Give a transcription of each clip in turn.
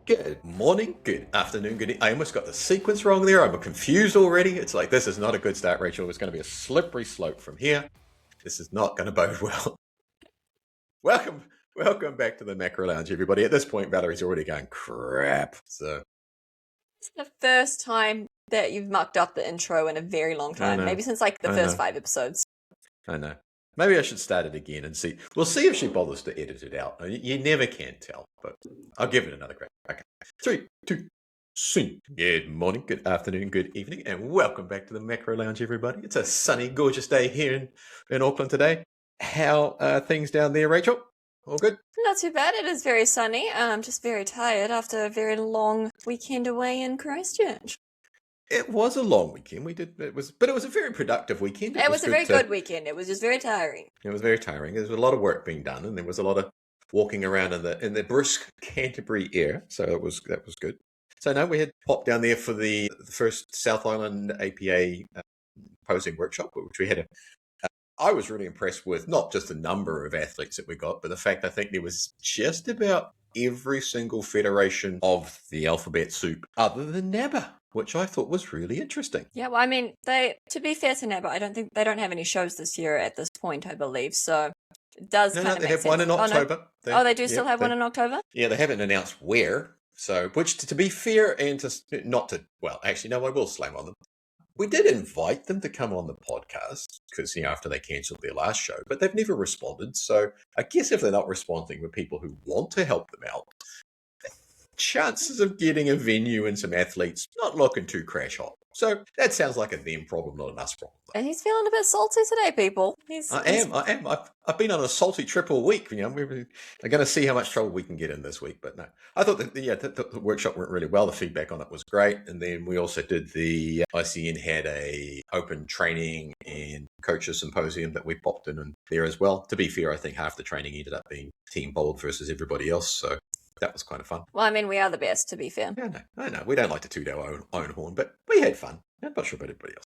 Good morning, good afternoon, I almost got the sequence wrong there. I'm confused already. It's like, this is not a good start, Rachel. It's going to be a slippery slope from here. This is not going to bode well. Welcome back to the Macro Lounge, everybody. At this point, Valerie's already going, crap. So it's the first time that you've mucked up the intro in a very long time. Maybe since like the first 5 episodes. I know. Maybe I should start it again and see. We'll see if she bothers to edit it out. You never can tell, but I'll give it another crack. Okay. 3, 2, sync. Good morning, good afternoon, good evening, and welcome back to the Macro Lounge, everybody. It's a sunny, gorgeous day here in Auckland today. How are things down there, Rachel? All good? Not too bad. It is very sunny. I'm just very tired after a very long weekend away in Christchurch. It was a long weekend. But it was a very productive weekend. It was a very good weekend. It was just very tiring. It was very tiring. There was a lot of work being done, and there was a lot of walking around in the brisk Canterbury air. So that was good. So no, we had popped down there for the first South Island APA posing workshop, which we had I was really impressed with not just the number of athletes that we got, but the fact I think there was just about every single federation of the alphabet soup other than NABA, which I thought was really interesting. Yeah, well, I mean, to be fair to NABA, I don't think they don't have any shows this year at this point, I believe. So it does kind of make sense. They have one in October. They do still have one in October? Yeah, they haven't announced where. So, which to be fair and I will slam on them. We did invite them to come on the podcast because, after they cancelled their last show, but they've never responded. So I guess if they're not responding with people who want to help them out, chances of getting a venue and some athletes not looking too crash hot. So that sounds like a them problem, not an us problem. And he's feeling a bit salty today, people. I am. I've been on a salty trip all week. We're going to see how much trouble we can get in this week. But no, I thought that the workshop went really well. The feedback on it was great. And then we also did the ICN had a open training and coaches symposium that we popped in there as well. To be fair, I think half the training ended up being Team Bold versus everybody else. So that was kind of fun. Well, I mean, we are the best, to be fair. Yeah, I know. We don't like to toot our own horn, but we had fun. I'm not sure about everybody else.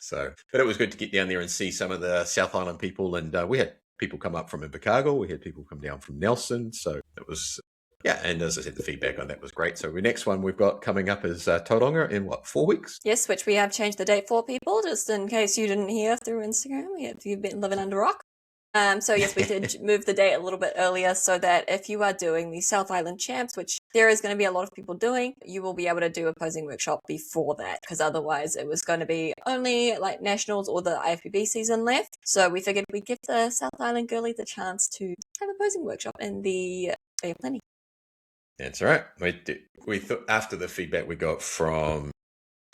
So, but it was good to get down there and see some of the South Island people. And we had people come up from Invercargill. We had people come down from Nelson. So it was, and as I said, the feedback on that was great. So the next one we've got coming up is Tauranga in 4 weeks? Yes, which we have changed the date for, people, just in case you didn't hear through Instagram. If you've been living under a rock. So yes, we did move the date a little bit earlier so that if you are doing the South Island Champs, which there is going to be a lot of people doing, you will be able to do a posing workshop before that, because otherwise it was going to be only like nationals or the IFBB season left. So we figured we'd give the South Island girlies the chance to have a posing workshop in the Bay of Plenty. That's right. We thought after the feedback we got from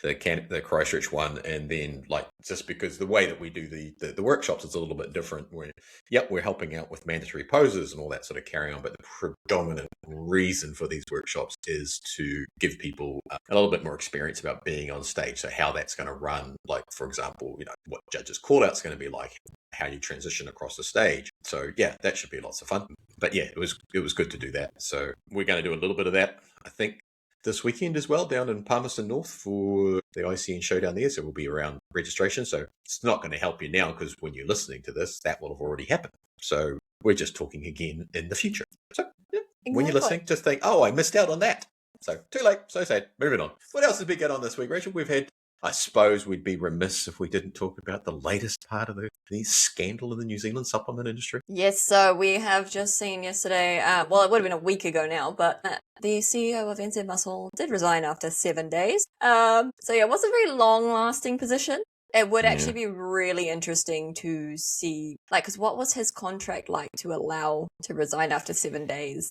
the Christchurch one, and then just because the way that we do the workshops is a little bit different. We're helping out with mandatory poses and all that sort of carry on, but the predominant reason for these workshops is to give people a little bit more experience about being on stage. So how that's going to run, like for example, what judges call out's going to be like, how you transition across the stage. So that should be lots of fun. But it was good to do that. So we're going to do a little bit of that, I think, this weekend as well, down in Palmerston North for the ICN show down there. So we'll be around registration. So it's not going to help you now because when you're listening to this, that will have already happened. So we're just talking again in the future. So exactly. When you're listening, just think, I missed out on that. So too late, so sad. Moving on. What else did we get on this week, Rachel? We've had, I suppose we'd be remiss if we didn't talk about the latest part of the scandal in the New Zealand supplement industry. Yes, so we have just seen yesterday, it would have been a week ago now, but the CEO of NZ Muscle did resign after 7 days. It was a very long-lasting position. It would actually be really interesting to see, because what was his contract like to allow to resign after 7 days?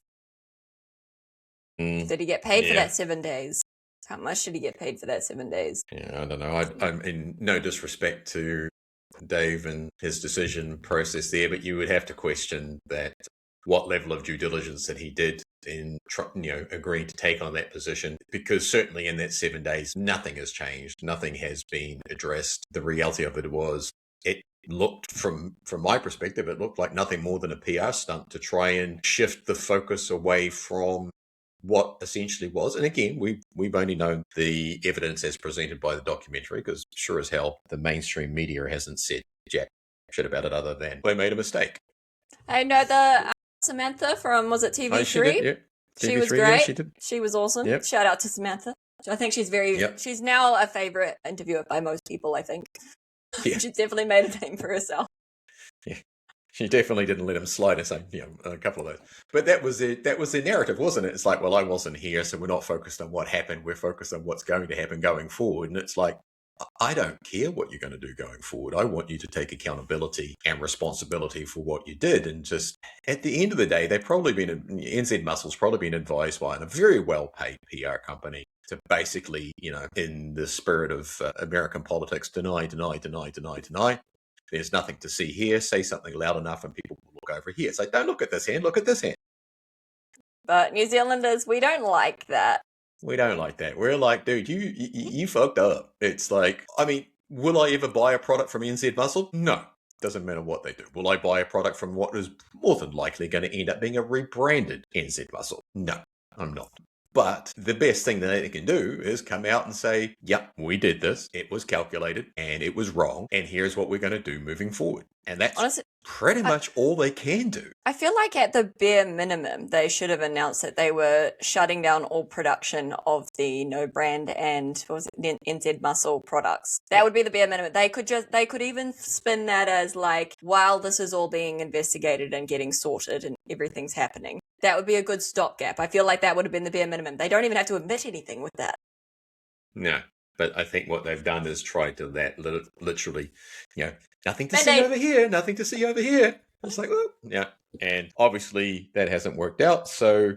Did he get paid for that 7 days? How much did he get paid for that 7 days? Yeah, I don't know. I'm in no disrespect to Dave and his decision process there, but you would have to question that what level of due diligence that he did in agreeing to take on that position, because certainly in that 7 days, nothing has changed. Nothing has been addressed. The reality of it was it looked, from my perspective, it looked like nothing more than a PR stunt to try and shift the focus away from what essentially was, and again, we've only known the evidence as presented by the documentary, because sure as hell the mainstream media hasn't said jack shit about it other than they made a mistake. I know the Samantha from, was it TV3? Yeah. She was TV3, yeah, great. she did. She was awesome. Yep. Shout out to Samantha. I think she's now a favorite interviewer by most people, I think. Yeah. She's definitely made a name for herself. Yeah. She definitely didn't let him slide and say, a couple of those. But that was the narrative, wasn't it? It's like, well, I wasn't here, so we're not focused on what happened. We're focused on what's going to happen going forward. And it's like, I don't care what you're going to do going forward. I want you to take accountability and responsibility for what you did. And just at the end of the day, NZ Muscle's probably been advised by a very well-paid PR company to basically, in the spirit of American politics, deny. There's nothing to see here. Say something loud enough and people will look over here. It's like, don't look at this hand, look at this hand. But New Zealanders, we don't like that. We don't like that. We're like, dude, you fucked up. It's like, will I ever buy a product from NZ Muscle? No. Doesn't matter what they do. Will I buy a product from what is more than likely going to end up being a rebranded NZ Muscle? No, I'm not. But the best thing that they can do is come out and say, yep, we did this. It was calculated and it was wrong. And here's what we're going to do moving forward. And that's honestly pretty much all they can do. I feel like at the bare minimum, they should have announced that they were shutting down all production of the No Brand and NZ Muscle products. That would be the bare minimum. They could even spin that as like, while this is all being investigated and getting sorted and everything's happening. That would be a good stopgap. I feel like that would have been the bare minimum. They don't even have to admit anything with that. No, but I think what they've done is tried to literally, nothing to see over here, nothing to see over here. It's like, oh, yeah. And obviously that hasn't worked out. So,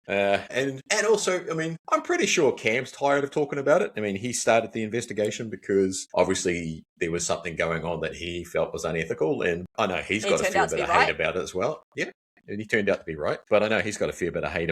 and also, I'm pretty sure Cam's tired of talking about it. He started the investigation because obviously there was something going on that he felt was unethical. And I know he's got a fair bit of hate about it as well. Yeah. And he turned out to be right. But I know he's got a fair bit of hate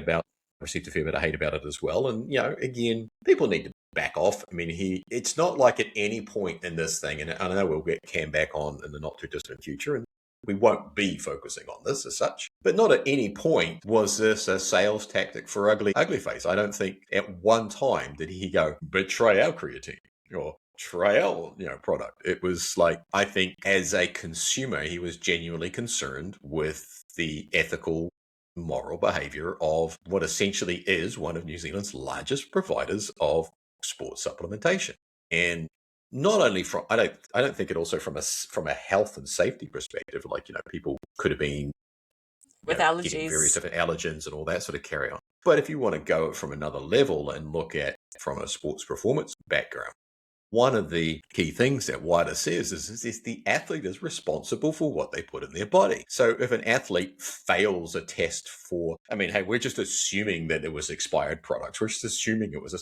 received a fair bit of hate about it as well. And, again, people need to back off. It's not like at any point in this thing, and I know we'll get Cam back on in the not too distant future, and we won't be focusing on this as such, but not at any point was this a sales tactic for ugly face. I don't think at one time did he go, but try our creatine or try our product. It was like, I think as a consumer, he was genuinely concerned with the ethical, moral behavior of what essentially is one of New Zealand's largest providers of sports supplementation. And not only from, I don't think it also from a health and safety perspective, like, people could have been with allergies, getting various different allergens and all that sort of carry on. But if you want to go from another level and look at from a sports performance background, one of the key things that WIDA says is the athlete is responsible for what they put in their body. So if an athlete fails a test for, hey, we're just assuming that it was expired products. We're just assuming it was,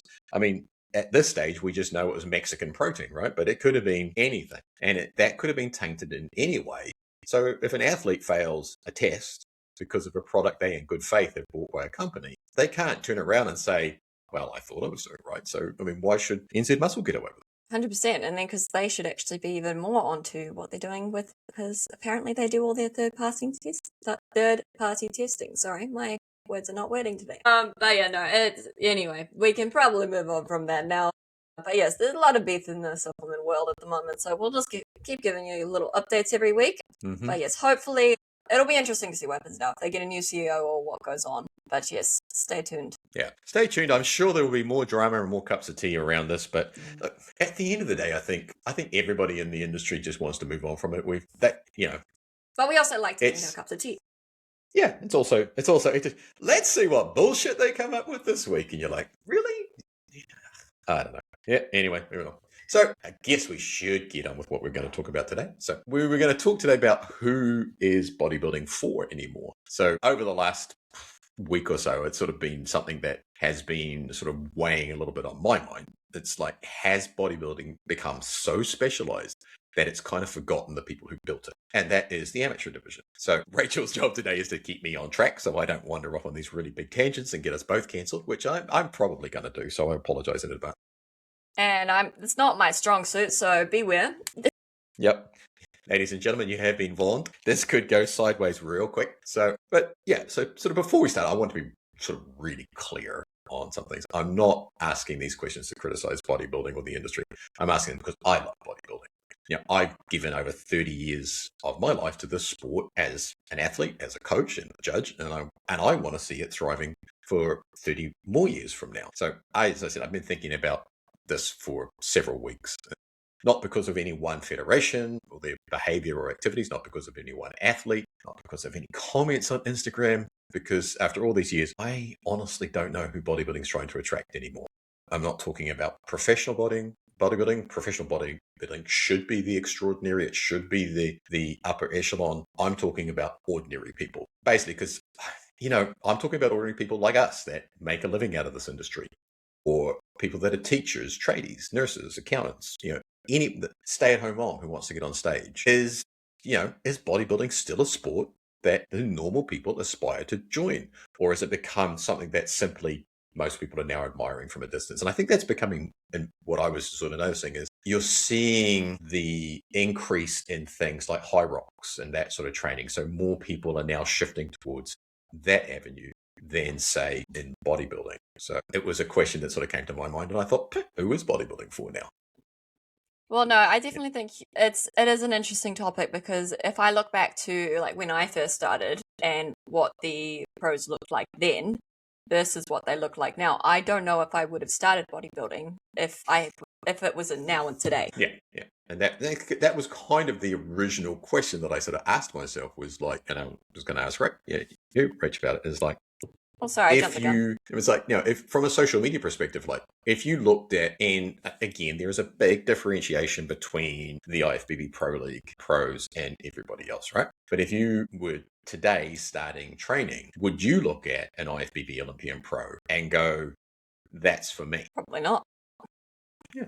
at this stage, we just know it was Mexican protein, right? But it could have been anything. And that could have been tainted in any way. So if an athlete fails a test because of a product they in good faith have bought by a company, they can't turn around and say, well, I thought I was doing right. So, why should NZ Muscle get away with it? 100%, and then because they should actually be even more onto what they're doing with, because apparently they do all their third-party testing. Sorry, my words are not wording today. But yeah, no, anyway, we can probably move on from that now. But yes, there's a lot of beef in the supplement world at the moment, so we'll just keep giving you little updates every week. Mm-hmm. But yes, hopefully it'll be interesting to see what happens now, if they get a new CEO or what goes on. But yes, stay tuned. Yeah, stay tuned. I'm sure there will be more drama and more cups of tea around this. But look, at the end of the day, I think everybody in the industry just wants to move on from it. But we also like to drink our cups of tea. Yeah, it's also let's see what bullshit they come up with this week. And you're like, really? I don't know. Yeah. Anyway, moving on. So I guess we should get on with what we're going to talk about today. So we were going to talk today about who is bodybuilding for anymore. So over the last week or so, it's sort of been something that has been sort of weighing a little bit on my mind. It's like, has bodybuilding become so specialized that it's kind of forgotten the people who built it? And that is the amateur division. So Rachel's job today is to keep me on track so I don't wander off on these really big tangents and get us both cancelled, which I'm probably going to do. So I apologize in advance. And it's not my strong suit, so beware. Yep. Ladies and gentlemen, you have been warned. This could go sideways real quick. So sort of before we start, I want to be sort of really clear on some things. I'm not asking these questions to criticize bodybuilding or the industry. I'm asking them because I love bodybuilding. I've given over 30 years of my life to this sport as an athlete, as a coach and a judge, and I want to see it thriving for 30 more years from now. So as I said, I've been thinking about this for several weeks. Not because of any one federation or their behavior or activities, not because of any one athlete, not because of any comments on Instagram, because after all these years, I honestly don't know who bodybuilding's trying to attract anymore. I'm not talking about professional bodybuilding. Professional bodybuilding should be the extraordinary. It should be the upper echelon. I'm talking about ordinary people. Basically, because, I'm talking about ordinary people like us that make a living out of this industry, or people that are teachers, tradies, nurses, accountants, any stay-at-home mom who wants to get on stage. Is bodybuilding still a sport that the normal people aspire to join? Or has it become something that simply most people are now admiring from a distance? And I think that's becoming, and what I was sort of noticing is you're seeing the increase in things like high rocks and that sort of training. So more people are now shifting towards that avenue than, say, in bodybuilding. So it was a question that sort of came to my mind, and I thought, who is bodybuilding for now? Well, no, I definitely think it is an interesting topic, because if I look back to like when I first started and what the pros looked like then versus what they look like now, I don't know if I would have started bodybuilding if it was now and today. Yeah. And that was kind of the original question that I sort of asked myself, was like, and I was going to ask Rach about it, is like, oh, sorry, I jumped the gun. It was like, if from a social media perspective, like if you looked at, and again, there is a big differentiation between the IFBB Pro League pros and everybody else, right? But if you were today starting training, would you look at an IFBB Olympian Pro and go, that's for me? Probably not. Yeah.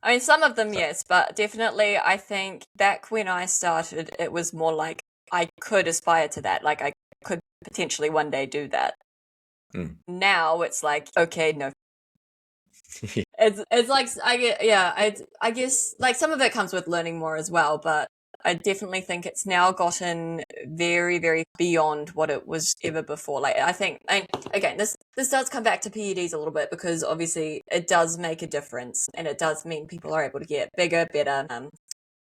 I mean, some of them, yes, but definitely I think back when I started, it was more like I could aspire to that. Like I could potentially one day do that. Now it's like, okay, no. It's like, I guess like some of it comes with learning more as well, but I definitely think it's now gotten very, very beyond what it was ever before. Like I think, again, this does come back to PEDs a little bit, because obviously it does make a difference, and it does mean people are able to get bigger, better,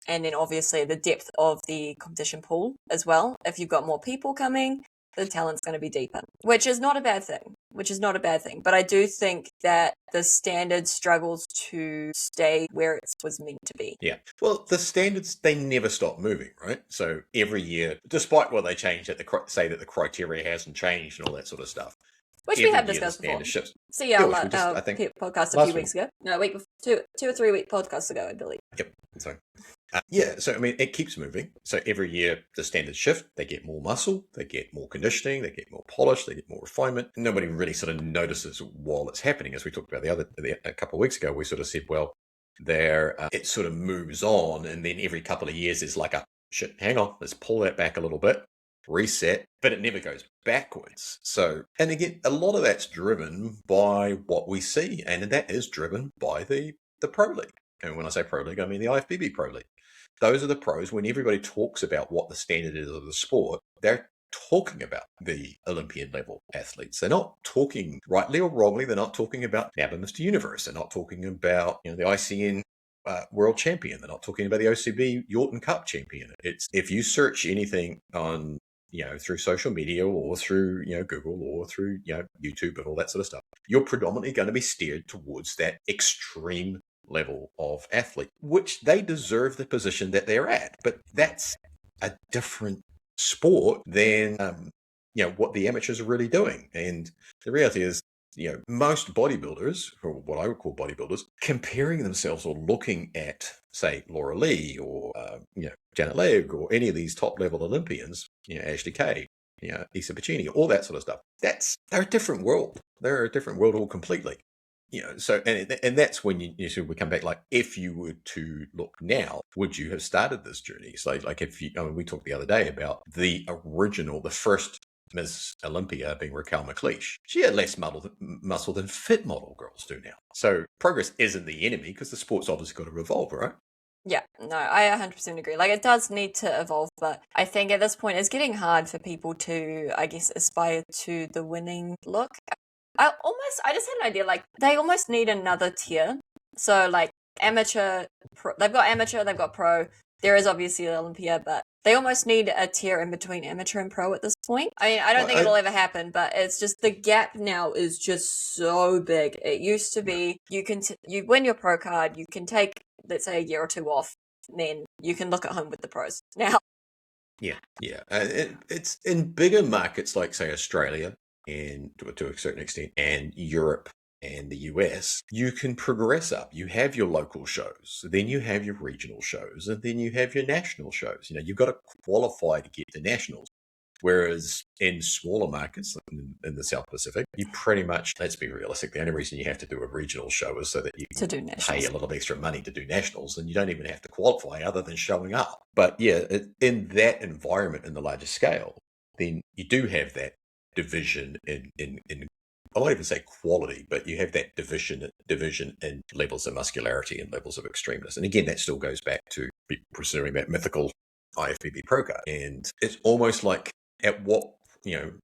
and then obviously the depth of the competition pool as well. If you've got more people coming, the talent's going to be deeper, which is not a bad thing. But I do think that the standard struggles to stay where it was meant to be. Yeah. Well, the standards, they never stop moving, right? So every year, despite what they change, say that the criteria hasn't changed and all that sort of stuff. Which we have discussed before. See our podcast a few weeks ago. No, two or 3 week podcasts ago, I believe. Yep. So, so I mean, it keeps moving. So every year the standards shift. They get more muscle, they get more conditioning, they get more polish, they get more refinement. Nobody really sort of notices while it's happening. As we talked about a couple of weeks ago, we sort of said, well, it sort of moves on, and then every couple of years is like hang on, let's pull that back a little bit, reset, but it never goes backwards. So, and again, a lot of that's driven by what we see, and that is driven by the Pro League. And when I say Pro League, I mean the IFBB Pro League. Those are the pros. When everybody talks about what the standard is of the sport, they're talking about the Olympian level athletes. They're not talking, rightly or wrongly, they're not talking about now the Mr. Universe. They're not talking about the ICN world champion. They're not talking about the OCB Yorton Cup champion. It's, if you search anything on through social media or through Google or through YouTube and all that sort of stuff, you're predominantly going to be steered towards that extreme level of athlete, which they deserve the position that they're at. But that's a different sport than what the amateurs are really doing. And the reality is, most bodybuilders, or what I would call bodybuilders, comparing themselves or looking at, say, Laura Lee or Janet Legg or any of these top level Olympians, Ashley Kay, Isa Piccini, all that sort of stuff. They're a different world. They're a different world all completely. So and that's when we come back, like, if you were to look now, would you have started this journey? So like if we talked the other day about the first Miss Olympia being Raquel McLeish. She had less muscle than fit model girls do now. So progress isn't the enemy, because the sport's obviously got to evolve, right? Yeah, no, I 100% agree. Like, it does need to evolve, but I think at this point it's getting hard for people to, I guess, aspire to the winning look. I just had an idea, like, they almost need another tier. So, like, amateur, they've got pro. There is obviously Olympia, but they almost need a tier in between amateur and pro at this point. I mean, I don't think it'll ever happen, but it's just the gap now is just so big. It used to be you win your pro card, you can take, let's say, a year or two off, and then you can look at home with the pros. Now, yeah. It's in bigger markets like, say, Australia and to a certain extent, and Europe and the US, you can progress up. You have your local shows, then you have your regional shows, and then you have your national shows. You've got to qualify to get to nationals. Whereas in smaller markets in the South Pacific, you pretty much, let's be realistic, the only reason you have to do a regional show is so that you can pay a little extra money to do nationals, and you don't even have to qualify other than showing up. But yeah, in that environment in the larger scale, then you do have that division in I won't even say quality, but you have that division in levels of muscularity and levels of extremeness. And again, that still goes back to pursuing that mythical IFBB pro card. And it's almost like, at what,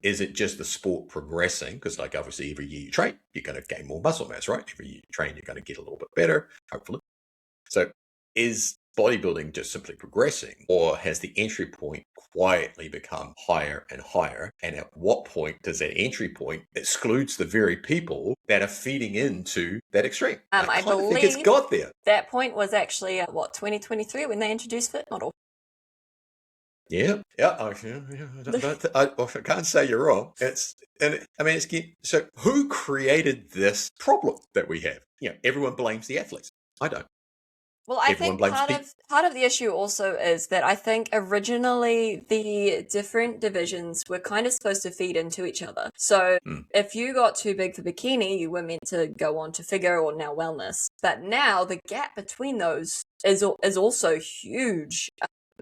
is it just the sport progressing? Because like obviously every year you train, you're going to gain more muscle mass, right? Every year you train, you're going to get a little bit better, hopefully. So is bodybuilding just simply progressing, or has the entry point quietly become higher and higher? And at what point does that entry point excludes the very people that are feeding into that extreme? I believe think it's got there. That point was actually 2023 when they introduced Fit Model. Yeah. I can't say you're wrong. So who created this problem that we have? Everyone blames the athletes. I don't. Well, I think part of the issue also is that I think originally the different divisions were kind of supposed to feed into each other. So if you got too big for bikini, you were meant to go on to figure or now wellness. But now the gap between those is also huge.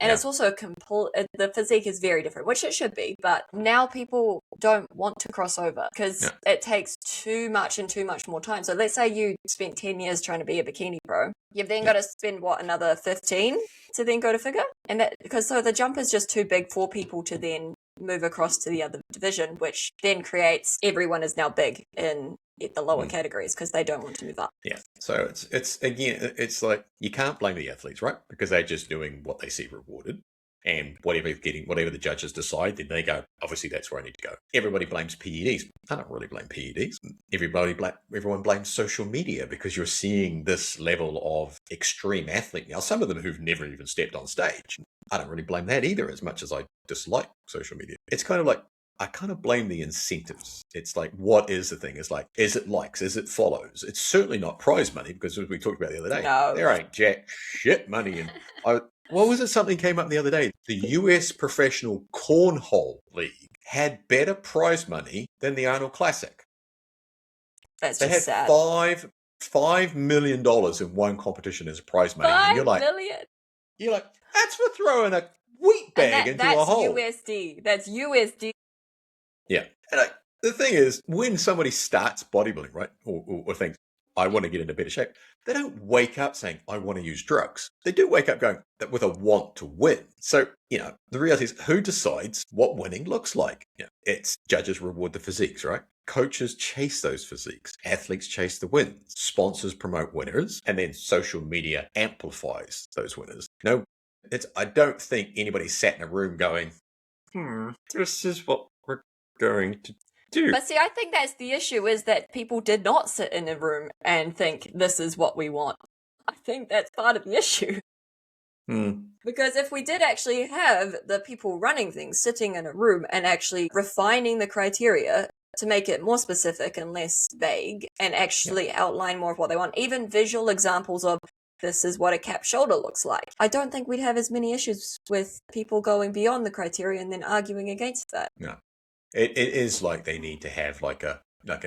And it's also the physique is very different, which it should be. But now people don't want to cross over because it takes too much more time. So let's say you spent 10 years trying to be a bikini pro. You've then got to spend, another 15 to then go to figure? And so the jump is just too big for people to then move across to the other division, which then creates everyone is now big in the lower categories because they don't want to move up. Yeah. So it's like you can't blame the athletes, right? Because they're just doing what they see rewarded. And whatever the judges decide, then they go, obviously that's where I need to go. Everybody blames PEDs. I don't really blame PEDs. Everyone blames social media because you're seeing this level of extreme athlete. Now, some of them who've never even stepped on stage. I don't really blame that either, as much as I dislike social media. It's kind of like, I kind of blame the incentives. It's like, what is the thing? It's like, is it likes? Is it follows? It's certainly not prize money because as we talked about the other day, there ain't jack shit money. And what was it? Something came up the other day. The US Professional Cornhole League had better prize money than the Arnold Classic. They had sad. $5 million in one competition as prize money. $5 million. You're like, that's for throwing a wheat bag into a hole. That's USD. Yeah. And the thing is, when somebody starts bodybuilding, right, or thinks, I want to get into better shape, they don't wake up saying, I want to use drugs. They do wake up going with a want to win. So, the reality is, who decides what winning looks like? It's judges reward the physiques, right? Coaches chase those physiques. Athletes chase the wins. Sponsors promote winners. And then social media amplifies those winners. I don't think anybody sat in a room going, this is what we're going to do. But see, I think that's the issue, is that people did not sit in a room and think, this is what we want. I think that's part of the issue. Because if we did actually have the people running things sitting in a room and actually refining the criteria to make it more specific and less vague and actually outline more of what they want, even visual examples of this is what a cap shoulder looks like, I don't think we'd have as many issues with people going beyond the criteria and then arguing against that. No. It is like they need to have like an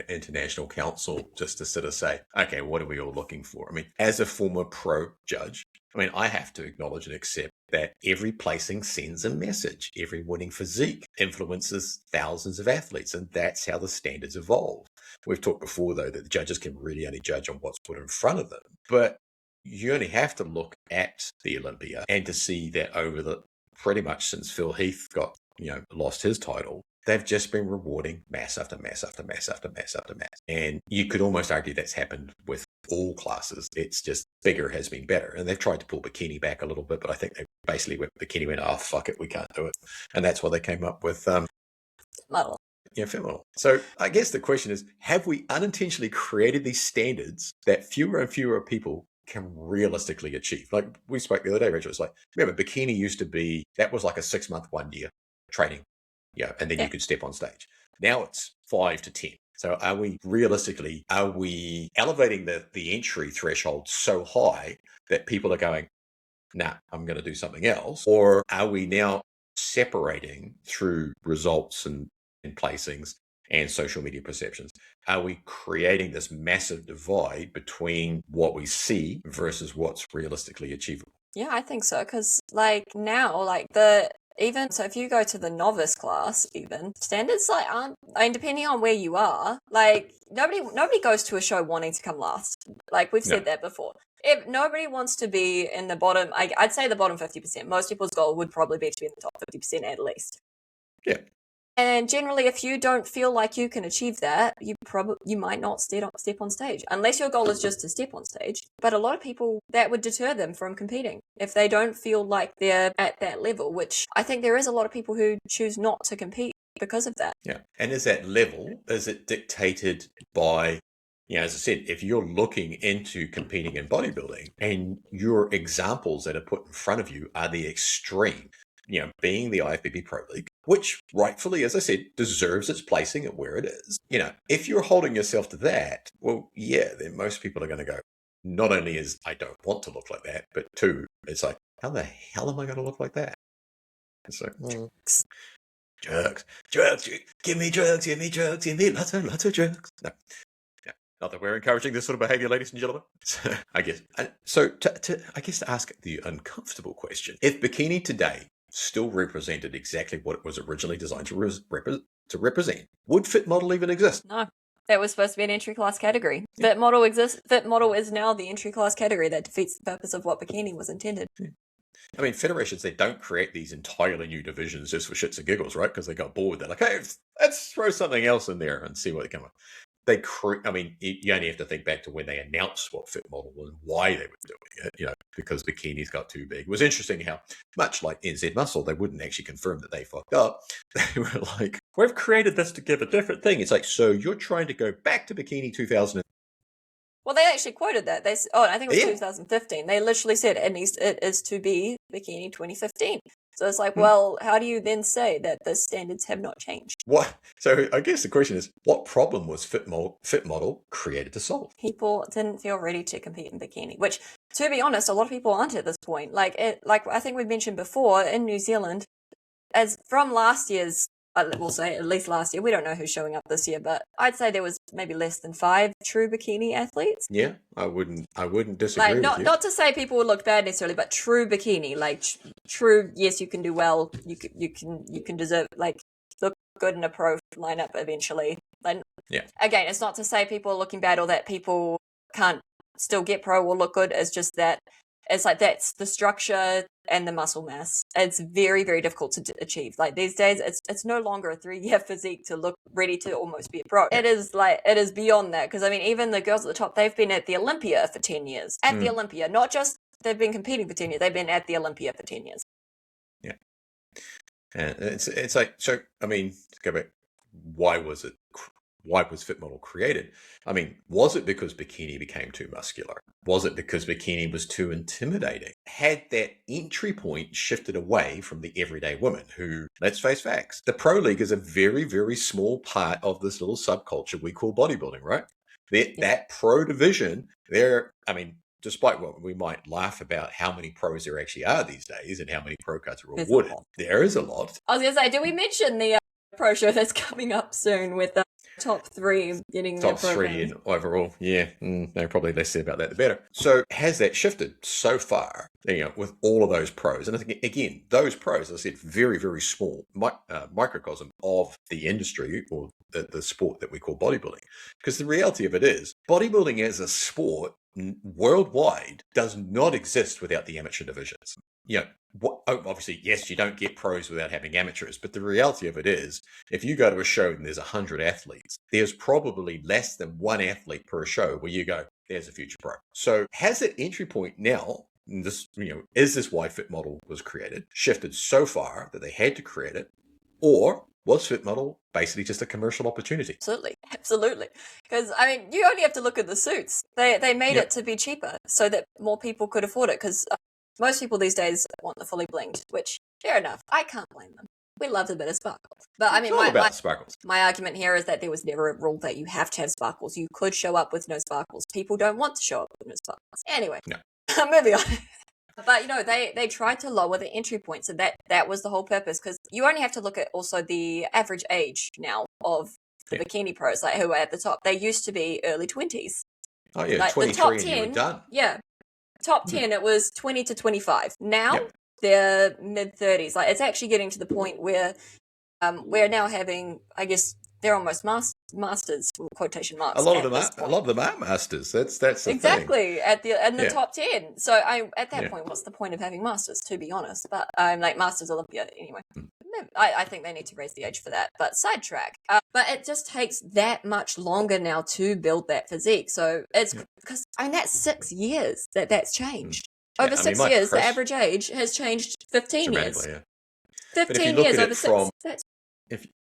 international council just to sort of say, okay, what are we all looking for? I mean, as a former pro judge, I have to acknowledge and accept that every placing sends a message. Every winning physique influences thousands of athletes, and that's how the standards evolve. We've talked before, though, that the judges can really only judge on what's put in front of them. But you only have to look at the Olympia and to see that over pretty much since Phil Heath got, lost his title, they've just been rewarding mass after mass after mass after mass after mass. And you could almost argue that's happened with all classes. It's just bigger has been better. And they've tried to pull bikini back a little bit, but I think they basically bikini went, oh, fuck it, we can't do it. And that's why they came up with Model. yeah, femoral. So I guess the question is, have we unintentionally created these standards that fewer and fewer people can realistically achieve? Like we spoke the other day, Rachel, it's like, remember, bikini used to be, that was like a 6-month, 1 year training. Yeah. And then you could step on stage. Now it's 5 to 10. So are we elevating the entry threshold so high that people are going, nah, I'm going to do something else? Or are we now separating through results and placings and social media perceptions? Are we creating this massive divide between what we see versus what's realistically achievable? Yeah, I think so. Because now, even so, if you go to the novice class, even standards aren't. I mean, depending on where you are, nobody goes to a show wanting to come last. Like we've said that before. If nobody wants to be in the bottom, I'd say the bottom 50%. Most people's goal would probably be to be in the top 50% at least. Yeah. And generally, if you don't feel like you can achieve that, you might not step on stage, unless your goal is just to step on stage. But a lot of people, that would deter them from competing if they don't feel like they're at that level, which I think there is a lot of people who choose not to compete because of that. Yeah. And is that level, is it dictated by, as I said, if you're looking into competing in bodybuilding and your examples that are put in front of you are the extreme, being the IFBB Pro League, which rightfully, as I said, deserves its placing at where it is. If you're holding yourself to that, well, yeah, then most people are going to go, not only is I don't want to look like that, but 2, it's like, how the hell am I going to look like that? It's like, drugs, give me drugs, give me lots of drugs. No. Not that we're encouraging this sort of behavior, ladies and gentlemen. I guess to ask the uncomfortable question, if bikini today still represented exactly what it was originally designed to represent, would fit model even exist? No. That was supposed to be an entry class category. Yeah. Fit model exists. Fit model is now the entry class category that defeats the purpose of what bikini was intended. Yeah. I mean, federations, they don't create these entirely new divisions just for shits and giggles, right? Because they got bored. They're like, hey, let's throw something else in there and see what they come up. You only have to think back to when they announced what fit model was and why they were doing it, because bikinis got too big. It was interesting how, much like NZ Muscle, they wouldn't actually confirm that they fucked up. They were like, we've created this to give a different thing. It's like, so you're trying to go back to bikini 2000. Well, they actually quoted that. I think it was 2015. They literally said it is to be bikini 2015. So it's like, well, how do you then say that the standards have not changed? What? So I guess the question is, what problem was Fit Model created to solve? People didn't feel ready to compete in bikini, which, to be honest, a lot of people aren't at this point. Like I think we mentioned before, in New Zealand, as from last year's, we'll say at least last year, we don't know who's showing up this year, but I'd say there was maybe less than 5 true bikini athletes. Yeah, I wouldn't disagree with you. Not to say people would look bad necessarily, but true bikini, true. Yes, you can do well. You can deserve look good in a pro lineup eventually. Yeah. Again, it's not to say people are looking bad or that people can't still get pro or look good. It's just that it's like that's the structure and the muscle mass. It's very, very difficult to achieve. Like these days, it's no longer a 3-year physique to look ready to almost be a pro. It is beyond that, because I mean, even the girls at the top, they've been at the Olympia for 10 years. At the Olympia, not just they've been competing for 10 years. They've been at the Olympia for 10 years. Yeah, and it's like, so. I mean, to go back, why was Fit Model created? I mean, was it because bikini became too muscular? Was it because bikini was too intimidating? Had that entry point shifted away from the everyday woman who, let's face facts, the Pro League is a very, very small part of this little subculture we call bodybuilding, right? That pro division, despite what we might laugh about how many pros there actually are these days and how many pro cards are awarded, there is a lot. I was going to say, did we mention the pro show that's coming up soon with the top 3 getting top their 3 in overall? Yeah, no, probably less said about that the better. So has that shifted so far, with all of those pros? And I think, again, those pros, as I said, very, very small microcosm of the industry or the sport that we call bodybuilding. Because the reality of it is, bodybuilding as a sport worldwide does not exist without the amateur divisions. obviously, yes, you don't get pros without having amateurs, but the reality of it is, if you go to a show and there's 100 athletes, there's probably less than one athlete per show where you go, there's a future pro. So has that entry point now, and this, is this why Fit Model was created, shifted so far that they had to create it, or was Fit Model basically just a commercial opportunity? Absolutely. Because, I mean, you only have to look at the suits. They made it to be cheaper so that more people could afford it, because most people these days want the fully blinged, which, fair enough, I can't blame them. We love a bit of sparkle. But I mean, sparkles. My argument here is that there was never a rule that you have to have sparkles. You could show up with no sparkles. People don't want to show up with no sparkles. Anyway, moving on. But, they tried to lower the entry point, so that was the whole purpose, because you only have to look at also the average age now of the bikini pros, like, who are at the top. They used to be early 20s. Oh, yeah, like 23 the top and 10, you were done. Yeah. Top 10, it was 20 to 25. Now, they're mid-30s. Like, it's actually getting to the point where we're now having, I guess, they're almost masters, quotation marks. A lot of them are masters. That's the exactly thing. in the top 10. So at that point, what's the point of having masters? To be honest, but like Masters Olympia anyway. I think they need to raise the age for that. But sidetrack. But it just takes that much longer now to build that physique. So it's because that's 6 years that's changed. Over 6 years, the average age has changed 15 years. Yeah. 15 years over 6.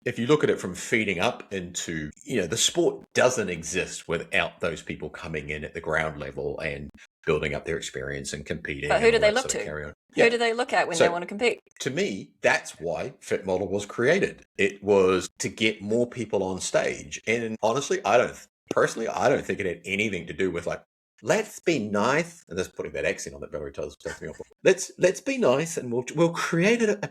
If you look at it from feeding up into, the sport doesn't exist without those people coming in at the ground level and building up their experience and competing. But who do they look to? Who do they look at when they want to compete? To me, that's why Fit Model was created. It was to get more people on stage. And honestly, I don't think it had anything to do with like, let's be nice. And just putting that accent on that Valerie tells me off. Let's be nice and we'll create it.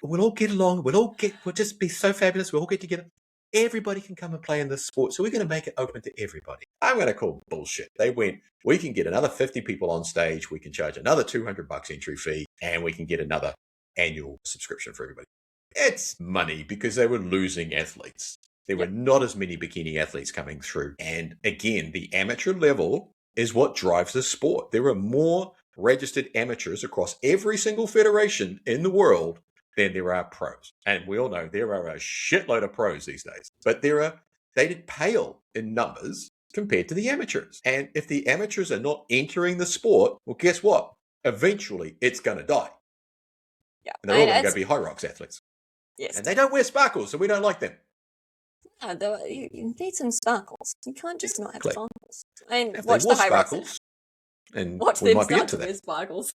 We'll all get along. We'll just be so fabulous. We'll all get together. Everybody can come and play in this sport. So we're going to make it open to everybody. I'm going to call bullshit. They went, we can get another 50 people on stage. We can charge another $200 entry fee, and we can get another annual subscription for everybody. It's money because they were losing athletes. There were not as many bikini athletes coming through. And again, the amateur level is what drives the sport. There are more registered amateurs across every single federation in the world than there are pros. And we all know there are a shitload of pros these days. But they pale in numbers compared to the amateurs. And if the amateurs are not entering the sport, well, guess what? Eventually, it's going to die. Yeah. And they're all going to be high rocks athletes. Yes. And they don't wear sparkles, so we don't like them. No, you need some sparkles. You can't just not have sparkles. And watch the high rocks. And watch we them might be into that. Sparkles.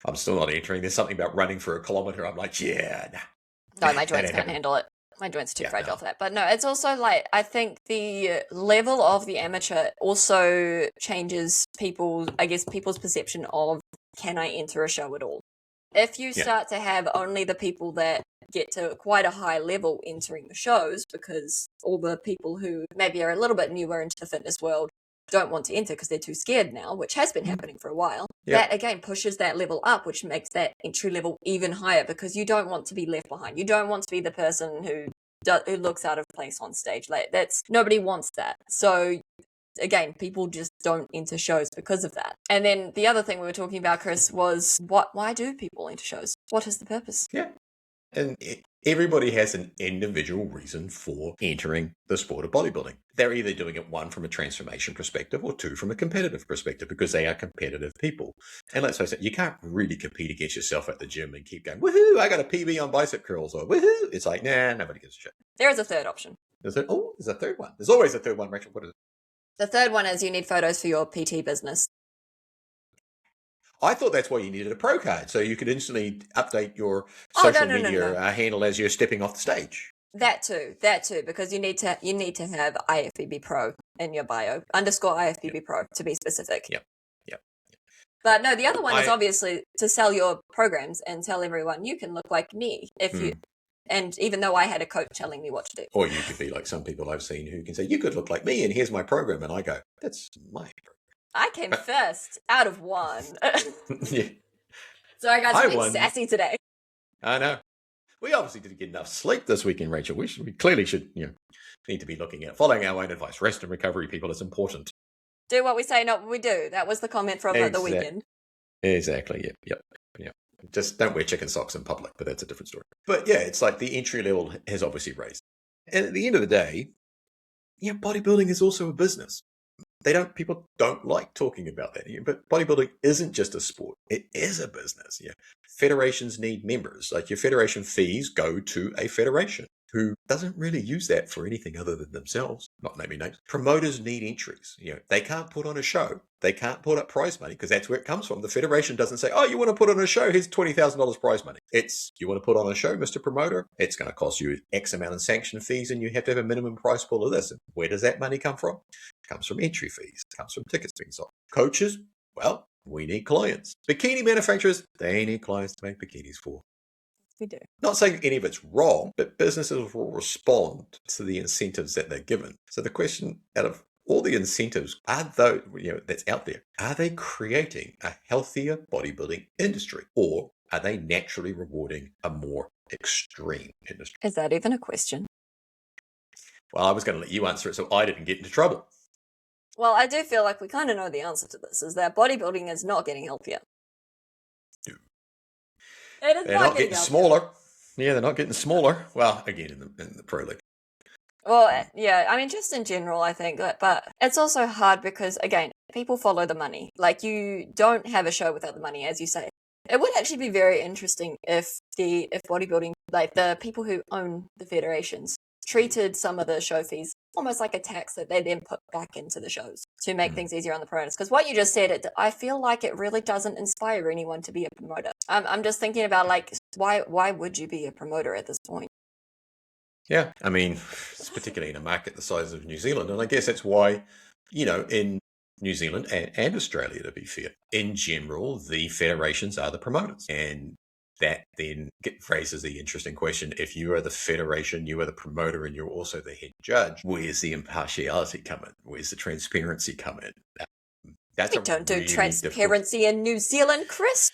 I'm still not entering. There's something about running for a kilometer. I'm like, No, my joints can't handle it. My joints are too fragile for that. But no, it's also like, I think the level of the amateur also changes people's perception of, can I enter a show at all? If you start to have only the people that get to quite a high level entering the shows, because all the people who maybe are a little bit newer into the fitness world don't want to enter because they're too scared now, which has been happening for a while, that again pushes that level up, which makes that entry level even higher, because you don't want to be left behind. You don't want to be the person who looks out of place on stage. Like, nobody wants that. So again, people just don't enter shows because of that. And then the other thing we were talking about, Chris, was why do people enter shows? What is the purpose? Yeah. And everybody has an individual reason for entering the sport of bodybuilding. They're either doing it, one, from a transformation perspective, or two, from a competitive perspective, because they are competitive people. And let's face it, you can't really compete against yourself at the gym and keep going, woohoo, I got a PB on bicep curls, or woohoo. It's like, nah, nobody gives a shit. There is a third option. There's a third one. There's always a third one, Rachel. What is it? The third one is you need photos for your PT business. I thought that's why you needed a pro card, so you could instantly update your social media handle as you're stepping off the stage. That too, because you need to have IFBB Pro in your bio, _IFBB Pro to be specific. Yep. But no, the other one is obviously to sell your programs and tell everyone you can look like me if you. And even though I had a coach telling me what to do. Or you could be like some people I've seen who can say, you could look like me and here's my program. And I go, that's my program. I came first out of one. Yeah. Sorry, guys, I'm being sassy today. I know. We obviously didn't get enough sleep this weekend, Rachel. We clearly should, need to be looking at following our own advice. Rest and recovery, people, is important. Do what we say, not what we do. That was the comment from the weekend. Exactly. Yep. Just don't wear chicken socks in public, but that's a different story. But yeah, it's like the entry level has obviously raised. And at the end of the day, yeah, bodybuilding is also a business. People don't like talking about that, but bodybuilding isn't just a sport. It is a business. Yeah. Federations need members. Like your federation fees go to a federation who doesn't really use that for anything other than themselves, not naming names. Promoters need entries. They can't put on a show. They can't put up prize money because that's where it comes from. The federation doesn't say, oh, you want to put on a show? Here's $20,000 prize money. It's, you want to put on a show, Mr. Promoter? It's going to cost you X amount in sanction fees and you have to have a minimum price pool of this. And where does that money come from? It comes from entry fees. It comes from tickets being sold. Coaches? Well, we need clients. Bikini manufacturers? They need clients to make bikinis for. We do. Not saying any of it's wrong, but businesses will respond to the incentives that they're given. So the question, out of all the incentives that's out there, are they creating a healthier bodybuilding industry, or are they naturally rewarding a more extreme industry? Is that even a question? Well, I was going to let you answer it so I didn't get into trouble. Well, I do feel like we kind of know the answer to this, is that bodybuilding is not getting healthier. They're not getting smaller. Yeah, they're not getting smaller. Well, again, in the pro league. Well, yeah, I mean, just in general, I think that, but it's also hard because, again, people follow the money. Like, you don't have a show without the money, as you say. It would actually be very interesting if bodybuilding, like the people who own the federations, treated some of the show fees almost like a tax that they then put back into the shows to make things easier on the promoters. Because what you just said, I feel like it really doesn't inspire anyone to be a promoter. I'm just thinking about, like, why would you be a promoter at this point? Yeah, I mean, it's particularly in a market the size of New Zealand. And I guess that's why, in New Zealand and Australia, to be fair, in general, the federations are the promoters. And that then raises the interesting question. If you are the federation, you are the promoter, and you're also the head judge, where's the impartiality come in? Where's the transparency come in? We don't do transparency in New Zealand, Chris.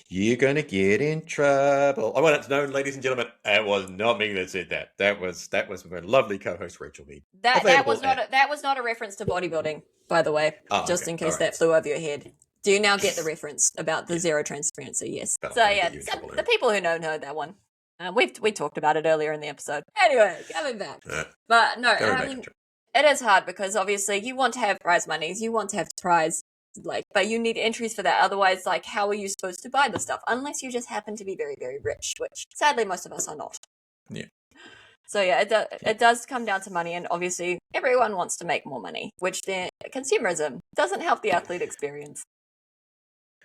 You're going to get in trouble. I want it to know, ladies and gentlemen, it was not me that said that. That was my lovely co-host Rachel Mead. That was not a reference to bodybuilding, by the way. Just in case that flew over your head. Do you now get the reference about the zero transparency? Yes. So yeah, the people who know that one. We talked about it earlier in the episode. Anyway, coming back. But no, I mean, it is hard because obviously you want to have prize monies, you want to have prize, but you need entries for that. Otherwise, how are you supposed to buy the stuff? Unless you just happen to be very, very rich, which sadly most of us are not. Yeah. So yeah, it does come down to money, and obviously everyone wants to make more money, which then consumerism doesn't help the athlete experience.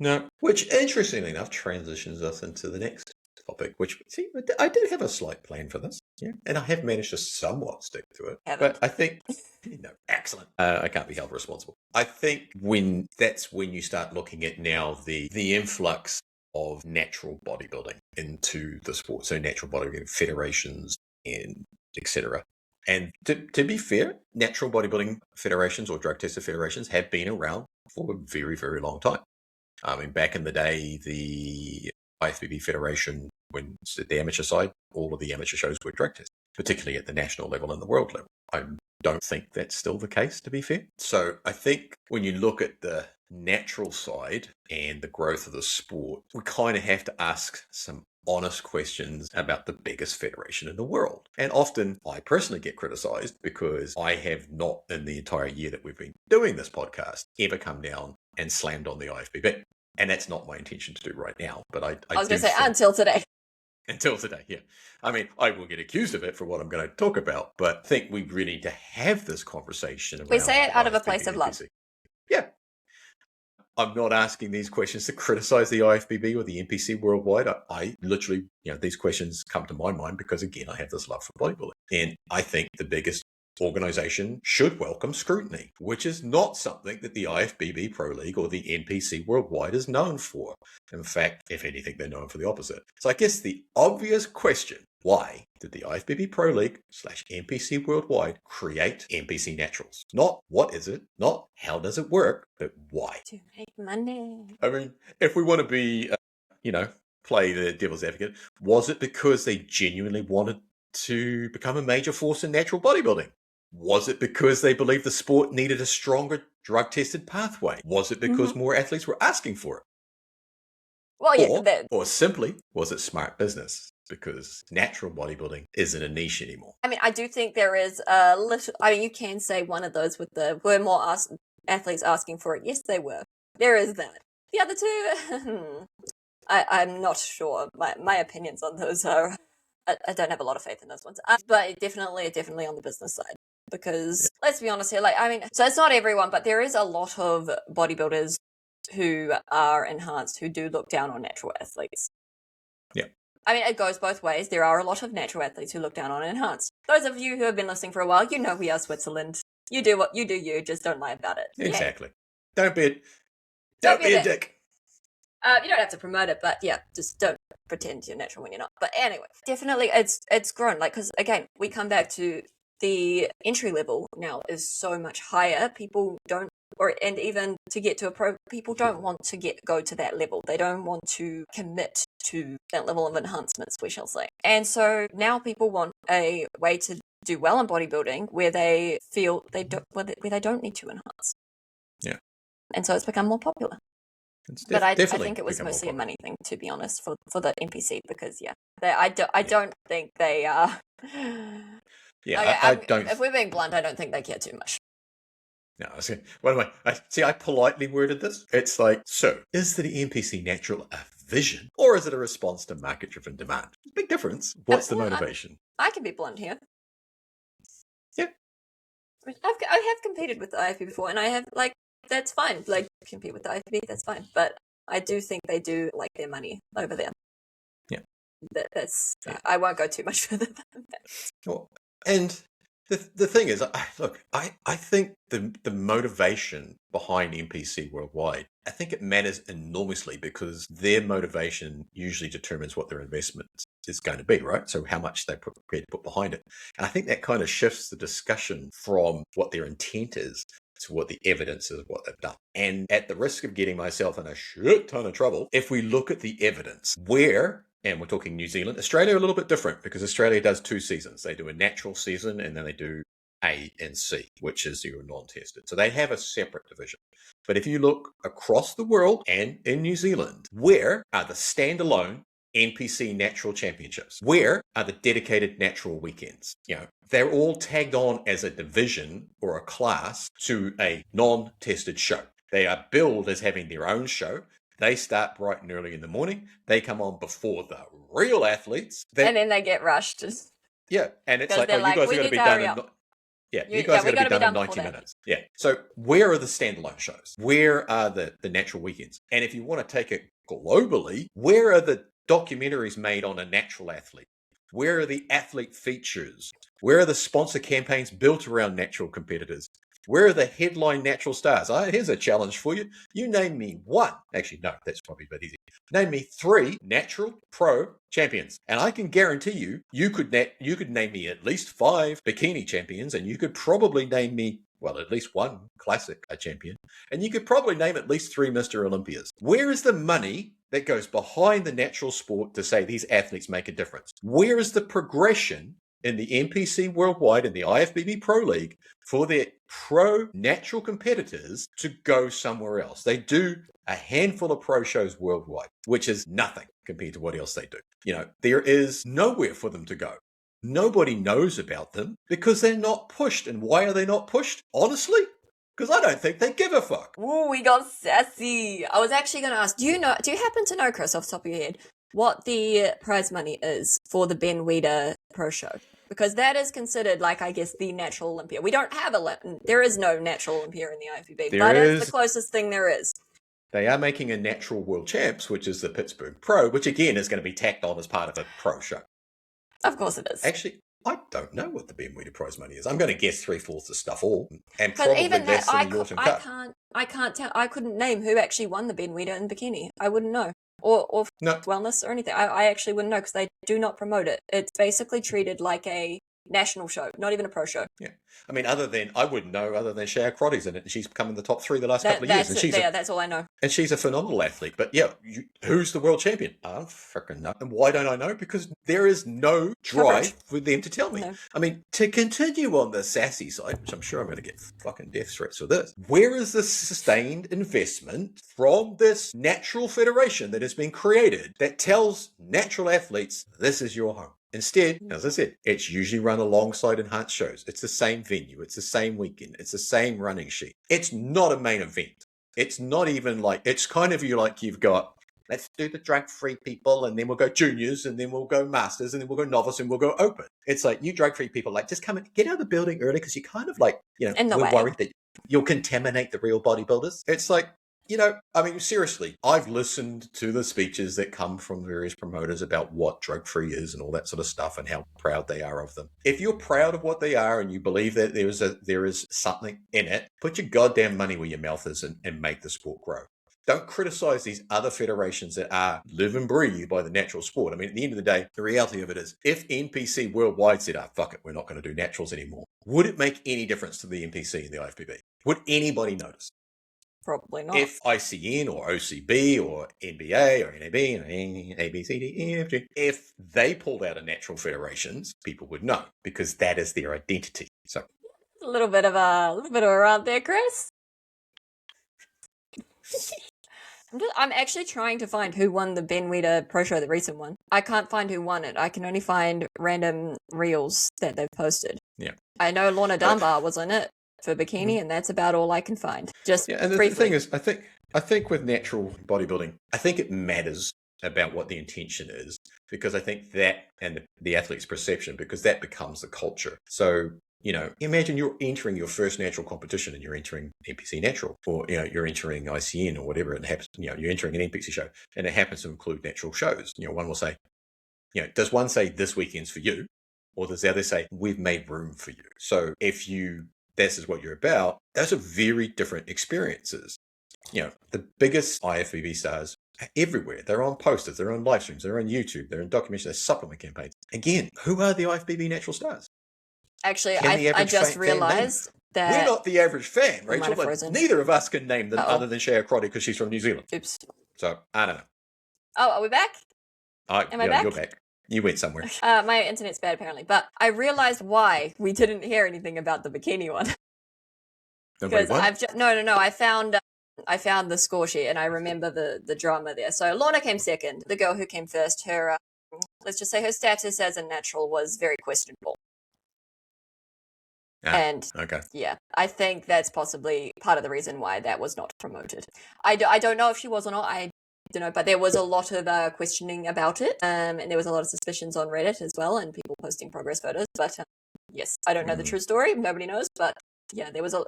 No, which interestingly enough transitions us into the next topic, which, see, I did have a slight plan for this, yeah, and I have managed to somewhat stick to it. But I think, excellent. I can't be held responsible. I think that's when you start looking at now the influx of natural bodybuilding into the sport. So natural bodybuilding federations and etc. And to be fair, natural bodybuilding federations or drug tested federations have been around for a very, very long time. I mean, back in the day, the IFBB Federation, when it's the amateur side, all of the amateur shows were drug tested, particularly at the national level and the world level. I don't think that's still the case, to be fair. So I think when you look at the natural side and the growth of the sport, we kind of have to ask some honest questions about the biggest federation in the world. And often I personally get criticized because I have not, in the entire year that we've been doing this podcast, ever come down and slammed on the IFBB. And that's not my intention to do right now. But I was going to say, until today. Until today, yeah. I mean, I will get accused of it for what I'm going to talk about, but I think we really need to have this conversation around. We say it out of a place of love. Yeah. I'm not asking these questions to criticize the IFBB or the NPC worldwide. I literally, these questions come to my mind because, again, I have this love for bodybuilding. And I think the biggest organization should welcome scrutiny, which is not something that the IFBB Pro League or the NPC worldwide is known for. In fact, if anything, they're known for the opposite. So I guess the obvious question, why did the IFBB Pro League / NPC worldwide create NPC Naturals? Not what is it, not how does it work, but why? To make money. I mean, if we want to be, play the devil's advocate, was it because they genuinely wanted to become a major force in natural bodybuilding? Was it because they believed the sport needed a stronger drug tested pathway? Was it because more athletes were asking for it? Well, yeah, Or simply, was it smart business? Because natural bodybuilding isn't a niche anymore. I mean, I do think there is a little. I mean, you can say one of those with the were more athletes asking for it. Yes, they were. There is that. The other two, I'm not sure. My opinions on those are. I don't have a lot of faith in those ones. But definitely on the business side. Because let's be honest here, like, I mean, so it's not everyone, but there is a lot of bodybuilders who are enhanced who do look down on natural athletes. Yeah. I mean, it goes both ways. There are a lot of natural athletes who look down on enhanced. Those of you who have been listening for a while, you know we are Switzerland. You do what you do, just don't lie about it. Exactly. Yeah. Don't be a dick. You don't have to promote it, but yeah, just don't pretend you're natural when you're not. But anyway, definitely it's grown. Like, because again, we come back to the entry level now is so much higher. People don't, and even to get to a pro, people don't want to go to that level. They don't want to commit to that level of enhancements, we shall say. And so now people want a way to do well in bodybuilding where they feel they don't need to enhance. Yeah. And so it's become more popular. But I think it was mostly a money thing, to be honest, for the NPC, because I don't think they are. Yeah, okay, I don't. If we're being blunt, I don't think they care too much. No, what am I politely worded this. It's like, so is the NPC natural a vision, or is it a response to market-driven demand? Big difference. What's the motivation? I can be blunt here. Yeah. I mean, I have competed with the IFB before, and I have, like, that's fine. Like, compete with the IFB, that's fine. But I do think they do like their money over there. Yeah. That's. Yeah. I won't go too much further than that. Well, and the thing is, I think the motivation behind NPC worldwide, I think it matters enormously because their motivation usually determines what their investment is going to be, right? So how much they're prepared to put behind it. And I think that kind of shifts the discussion from what their intent is to what the evidence is of what they've done. And at the risk of getting myself in a shit ton of trouble, if we look at the evidence where, and we're talking New Zealand, Australia a little bit different because Australia does 2 seasons. They do a natural season and then they do A and C, which is your non-tested. So they have a separate division. But if you look across the world and in New Zealand, where are the standalone NPC natural championships? Where are the dedicated natural weekends? You know, they're all tagged on as a division or a class to a non-tested show. They are billed as having their own show. They start bright and early in the morning. They come on before the real athletes. And then they get rushed. Yeah, and it's like, oh, you guys are going to be done in... you guys are going to be done in 90 minutes. Yeah. So where are the standalone shows? Where are the natural weekends? And if you want to take it globally, where are the documentaries made on a natural athlete? Where are the athlete features? Where are the sponsor campaigns built around natural competitors? Where are the headline natural stars? Here's a challenge for you. You name me one. Actually, no, that's probably a bit easy. Name me 3 natural pro champions. And I can guarantee you could name me at least 5 bikini champions, and you could probably name me, well, at least 1 classic champion, and you could probably name at least 3 Mr. Olympias. Where is the money that goes behind the natural sport to say these athletes make a difference? Where is the progression in the NPC worldwide and the IFBB Pro League for their pro natural competitors to go somewhere else? They do a handful of pro shows worldwide, which is nothing compared to what else they do. You know, there is nowhere for them to go. Nobody knows about them because they're not pushed. And why are they not pushed? Honestly, because I don't think they give a fuck. Ooh, we got sassy. I was actually going to ask, do you happen to know, Chris, off the top of your head, what the prize money is for the Ben Weider Pro Show? Because that is considered, like, I guess, the natural Olympia. We don't have there is no natural Olympia in the IFBB, but it's the closest thing there is. They are making a natural world champs, which is the Pittsburgh Pro, which again is going to be tacked on as part of a pro show. Of course it is. Actually, I don't know what the Ben Weider prize money is. I'm going to guess 3/4 of stuff all, and but probably even less that, than the Autumn Cup. I can't tell. I couldn't name who actually won the Ben Weider in bikini. I wouldn't know, or no. wellness or anything. I actually wouldn't know because they do not promote it. It's basically treated like a national show, not even a pro show. Yeah. I mean, I wouldn't know other than Shea Crotty's in it, and she's come in the top 3 the last couple of years. And that's all I know. And she's a phenomenal athlete. But yeah, who's the world champion? I don't freaking know. And why don't I know? Because there is no drive for them to tell me. No. I mean, to continue on the sassy side, which I'm sure I'm going to get fucking death threats for this, where is the sustained investment from this natural federation that has been created that tells natural athletes, this is your home? Instead, as I said, it's usually run alongside enhanced shows. It's the same venue. It's the same weekend. It's the same running sheet. It's not a main event. It's not even like, it's kind of you've got, let's do the drug-free people, and then we'll go juniors, and then we'll go masters, and then we'll go novice, and we'll go open. It's like, you drug-free people, like, just come and get out of the building early, because you kind of like, we're worried that you'll contaminate the real bodybuilders. It's like, I mean, seriously, I've listened to the speeches that come from various promoters about what drug-free is and all that sort of stuff and how proud they are of them. If you're proud of what they are and you believe that there is something in it, put your goddamn money where your mouth is and make the sport grow. Don't criticize these other federations that are live and breathe by the natural sport. I mean, at the end of the day, the reality of it is, if NPC worldwide said, fuck it, we're not going to do naturals anymore, would it make any difference to the NPC and the IFBB? Would anybody notice? Probably not. If ICN or OCB or NBA or NAB, A, B, C, D, E, F, G, if they pulled out of natural federations, people would know, because that is their identity. So a little bit of a rant there, Chris. I'm actually trying to find who won the Ben Weider Pro Show, the recent one. I can't find who won it. I can only find random reels that they've posted. Yeah. I know Lorna Dunbar was in it for bikini, and that's about all I can find. Just and the thing is, I think with natural bodybuilding, I think it matters about what the intention is, because I think that, and the athlete's perception, because that becomes the culture. So, imagine you're entering your first natural competition and you're entering NPC natural, or, you're entering ICN or whatever, and it happens, you're entering an NPC show and it happens to include natural shows. One will say, does one say this weekend's for you? Or does the other say, we've made room for you? So if this is what you're about, those are very different experiences. The biggest IFBB stars are everywhere. They're on posters, they're on live streams, they're on YouTube, they're in documentaries, they're supplement campaigns. Again, who are the IFBB natural stars? Actually, I just realized that we're not the average fan, Rachel. Neither of us can name them other than Shea Crotty, because she's from New Zealand. Oops. So, I don't know. Oh, are we back? Am I back? You're back. You went somewhere. My internet's bad, apparently. But I realized why we didn't hear anything about the bikini one. Because I found the score sheet, and I remember the drama there. So Lorna came second. The girl who came first, her let's just say her status as a natural was very questionable. And yeah, I think that's possibly part of the reason why that was not promoted. I don't know if she was or not. I don't know, but there was a lot of questioning about it, and there was a lot of suspicions on Reddit as well, and people posting progress photos. But yes, I don't know the true story. Nobody knows, but yeah, there was a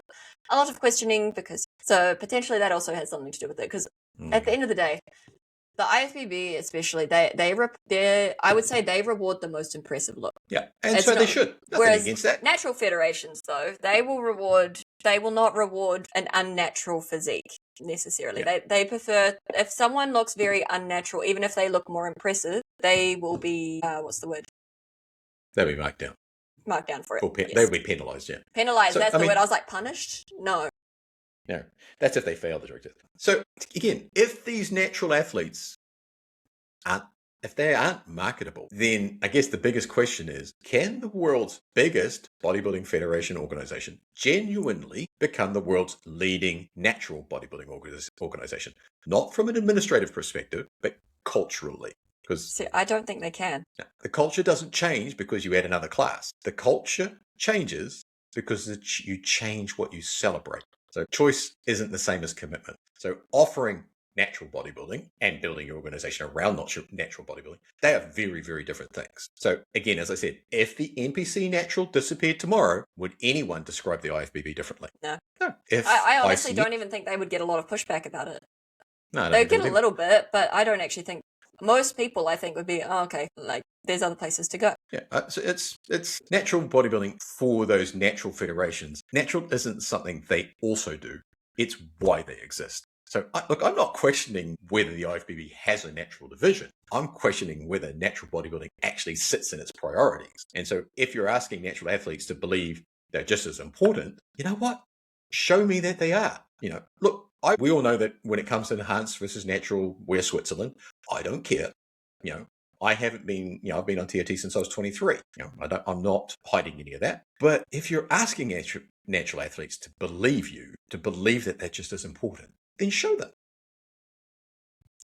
lot of questioning, so potentially that also has something to do with it. Because at the end of the day, the IFBB especially, I would say they reward the most impressive look. Yeah, and so they should. Whereas against that. Natural federations, though, they will not reward an unnatural physique necessarily. Yeah. They prefer, if someone looks very unnatural, even if they look more impressive, they will be, what's the word? They'll be marked down. Marked down for it. Yes. They'll be penalised, yeah. Penalised, so, that's the word. I was like, punished? No. No, that's if they fail the drug test. So again, if these natural athletes aren't marketable, then I guess the biggest question is, can the world's biggest bodybuilding federation organization genuinely become the world's leading natural bodybuilding organization? Not from an administrative perspective, but culturally. Because I don't think they can. The culture doesn't change because you add another class. The culture changes because you change what you celebrate. So choice isn't the same as commitment. So offering natural bodybuilding and building your organization around natural bodybuilding, they are very, very different things. So again, as I said, if the NPC natural disappeared tomorrow, would anyone describe the IFBB differently? No. I honestly don't even think they would get a lot of pushback about it. No, they would get a little bit, but I don't actually think most people, I think, would be, okay, like, there's other places to go. Yeah, so it's natural bodybuilding for those natural federations. Natural isn't something they also do. It's why they exist. So, look, I'm not questioning whether the IFBB has a natural division. I'm questioning whether natural bodybuilding actually sits in its priorities. And so if you're asking natural athletes to believe they're just as important, you know what? Show me that they are. Look, we all know that when it comes to enhanced versus natural, we're Switzerland. I don't care. I haven't been, I've been on TRT since I was 23. I'm not hiding any of that. But if you're asking natural athletes to believe that they're just as important, then show them.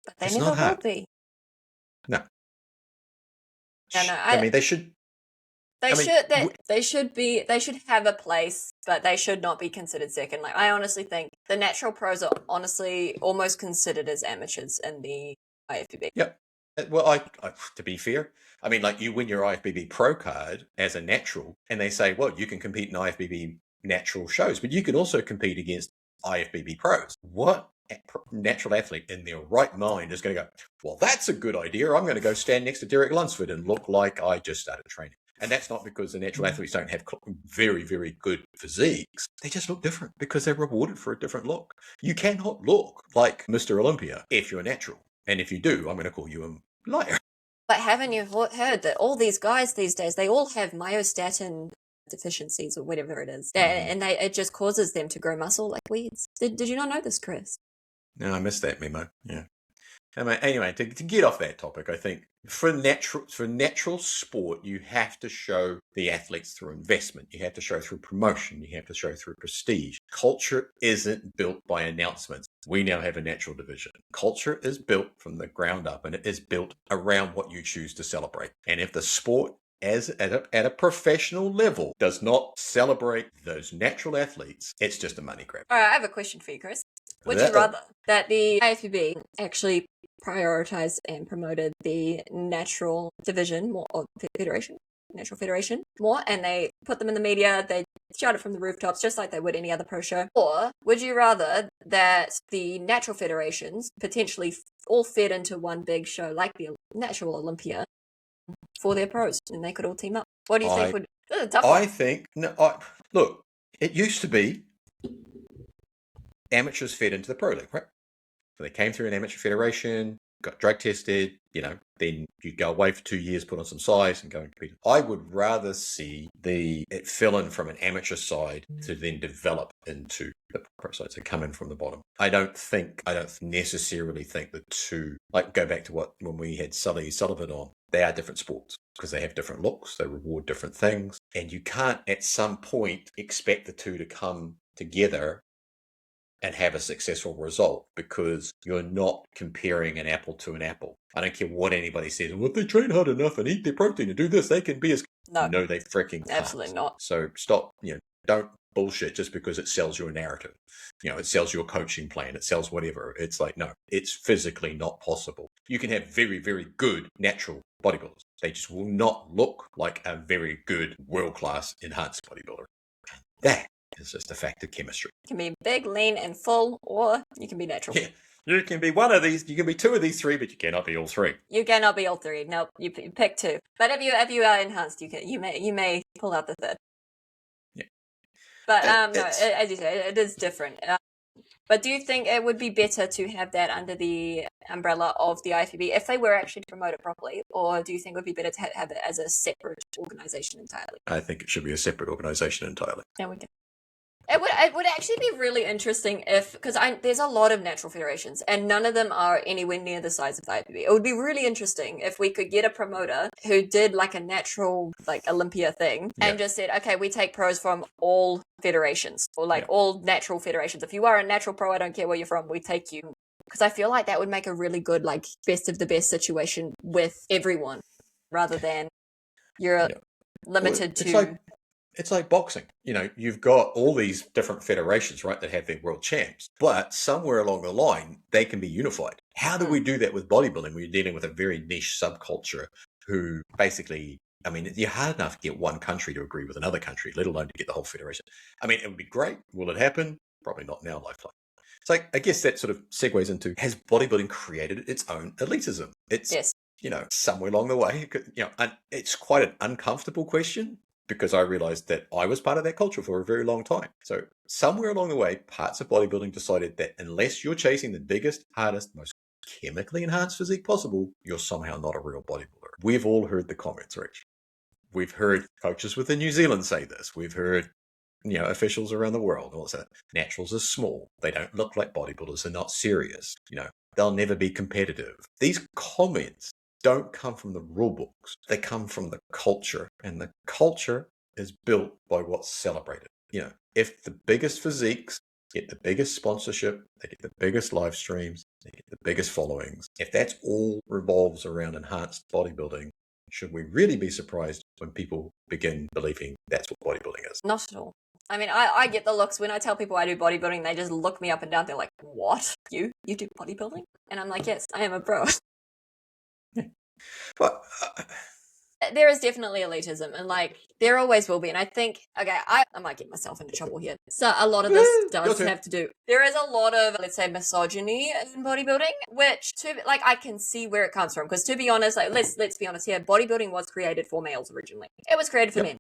But they never will be. No. No, I mean, they should. They should have a place, but they should not be considered second. Like, I honestly think the natural pros are honestly almost considered as amateurs in the IFBB. Yep. Well, to be fair, I mean, like, you win your IFBB pro card as a natural, and they say, well, you can compete in IFBB natural shows, but you can also compete against IFBB pros. What natural athlete in their right mind is going to go, well, that's a good idea. I'm going to go stand next to Derek Lunsford and look like I just started training. And that's not because the natural athletes don't have very, very good physiques. They just look different because they're rewarded for a different look. You cannot look like Mr. Olympia if you're natural. And if you do, I'm going to call you a liar. But haven't you heard that all these guys these days, they all have myostatin deficiencies or whatever it is. And it just causes them to grow muscle like weeds. Did you not know this, Chris? No, I missed that memo. Yeah. Anyway, to get off that topic, I think for natural sport, you have to show the athletes through investment. You have to show through promotion. You have to show through prestige. Culture isn't built by announcements. We now have a natural division. Culture is built from the ground up, and it is built around what you choose to celebrate. And if the sport at a professional level does not celebrate those natural athletes, it's just a money grab. All right, I have a question for you, Chris. Would you rather that the IFBB actually prioritized and promoted the natural division more, or natural federation more, and they put them in the media, they shout it from the rooftops just like they would any other pro show? Or would you rather that the natural federations potentially all fed into one big show like the natural Olympia for their pros, and they could all team up? What do you think would... This is a tough one. I think... look, it used to be amateurs fed into the pro league, right? So they came through an amateur federation, got drug tested, then you go away for 2 years, put on some size and go and compete. I would rather see it fill in from an amateur side to then develop into the pro side, so come in from the bottom. I don't necessarily think the two, like, go back to when we had Sully Sullivan on, they are different sports because they have different looks, they reward different things, and you can't at some point expect the two to come together and have a successful result because you're not comparing an apple to an apple. I don't care what anybody says. Well, if they train hard enough and eat their protein and do this, they can be as... No, they freaking can't. Absolutely not. So stop, don't bullshit just because it sells your narrative. It sells your coaching plan. It sells whatever. It's like, no, it's physically not possible. You can have very, very good natural bodybuilders. They just will not look like a very good world-class enhanced bodybuilder. That is just a fact of chemistry. You can be big, lean, and full, or you can be natural. Yeah. You can be one of these. You can be two of these three, but you cannot be all three. You cannot be all three. Nope. You pick two. But if you are enhanced, you may pull out the third. Yeah. But no, as you say, it is different. But do you think it would be better to have that under the umbrella of the IFBB if they were actually to promote it properly, or do you think it would be better to have it as a separate organization entirely? I think it should be a separate organization entirely. There we go. It would actually be really interesting because there's a lot of natural federations and none of them are anywhere near the size of the IFBB. It would be really interesting if we could get a promoter who did like a natural, like, Olympia thing and just said, okay, we take pros from all federations or all natural federations. If you are a natural pro, I don't care where you're from, we take you. Because I feel like that would make a really good, like, best of the best situation with everyone rather than you're limited to... It's like boxing. You've got all these different federations, right, that have their world champs, but somewhere along the line, they can be unified. How do we do that with bodybuilding? We're dealing with a very niche subculture who basically, I mean, you're hard enough to get one country to agree with another country, let alone to get the whole federation. I mean, it would be great. Will it happen? Probably not in our lifetime. So I guess that sort of segues into, has bodybuilding created its own elitism? It's, somewhere along the way, and it's quite an uncomfortable question. because I realized that I was part of that culture for a very long time. So somewhere along the way, parts of bodybuilding decided that unless you're chasing the biggest, hardest, most chemically enhanced physique possible, you're somehow not a real bodybuilder. We've all heard the comments, Rich. We've heard coaches within New Zealand say this. We've heard, officials around the world also. Naturals are small. They don't look like bodybuilders. They're not serious. They'll never be competitive. These comments don't come from the rule books. They come from the culture, and the culture is built by what's celebrated. If the biggest physiques get the biggest sponsorship, they get the biggest live streams, they get the biggest followings. If that's all revolves around enhanced bodybuilding, should we really be surprised when people begin believing that's what bodybuilding is? Not at all. I mean, I get the looks when I tell people I do bodybuilding. They just look me up and down. They're like, "What? You do bodybuilding?" And I'm like, "Yes, I am a pro." But there is definitely elitism, and there always will be. And I think, okay, I might get myself into trouble here. So a lot of this does have to do. There is a lot of, let's say, misogyny in bodybuilding, which I can see where it comes from. Because to be honest, let's be honest here, bodybuilding was created for males originally. It was created for men.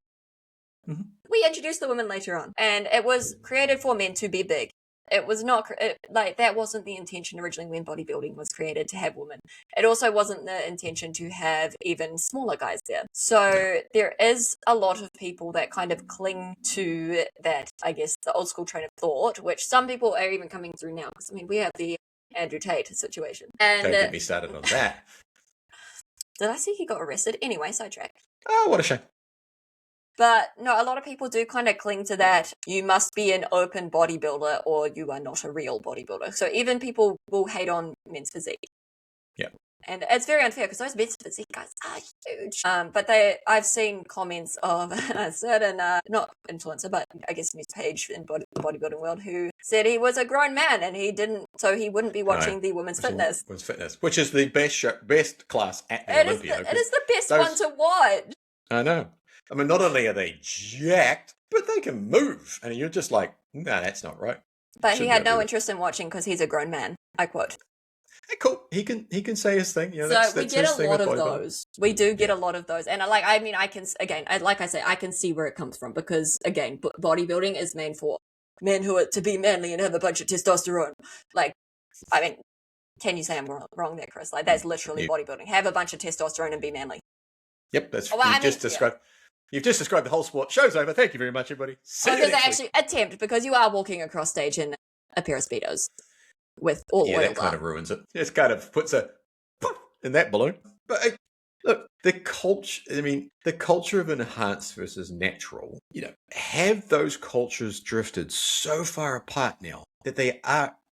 Mm-hmm. We introduced the women later on, and it was created for men to be big. It was not that wasn't the intention originally when bodybuilding was created, to have women. It also wasn't the intention to have even smaller guys there. So there is a lot of people that kind of cling to that, I guess, the old school train of thought, which some people are even coming through now. Because we have the Andrew Tate situation. And don't get me started on that. Did I see he got arrested? Anyway, sidetrack. Oh, what a shame. But no, a lot of people do kind of cling to that. You must be an open bodybuilder or you are not a real bodybuilder. So even people will hate on men's physique. Yeah. And it's very unfair because those men's physique guys are huge. But I've seen comments of a certain, not influencer, but I guess news page in the bodybuilding world who said he was a grown man and he wouldn't be watching the women's fitness. Women's fitness, which is the best class at the Olympia. It is the best one to watch. I know. I mean, not only are they jacked, but they can move. And you're just like, no, that's not right. But he had no interest in watching because he's a grown man. I quote. Hey, cool. He can say his thing. That's we get a lot of those. We do get a lot of those. And I can, again, like I say, I can see where it comes from because, again, bodybuilding is meant for men who are to be manly and have a bunch of testosterone. Can you say I'm wrong there, Chris? That's literally bodybuilding. Have a bunch of testosterone and be manly. Yep, that's described. You've just described the whole sport. Show's over. Thank you very much, everybody. Because they actually attempt, because you are walking across stage in a pair of Speedos with all oil. Yeah, that kind of ruins it. It kind of puts a poof in that balloon. But look, the culture of enhanced versus natural, have those cultures drifted so far apart now that they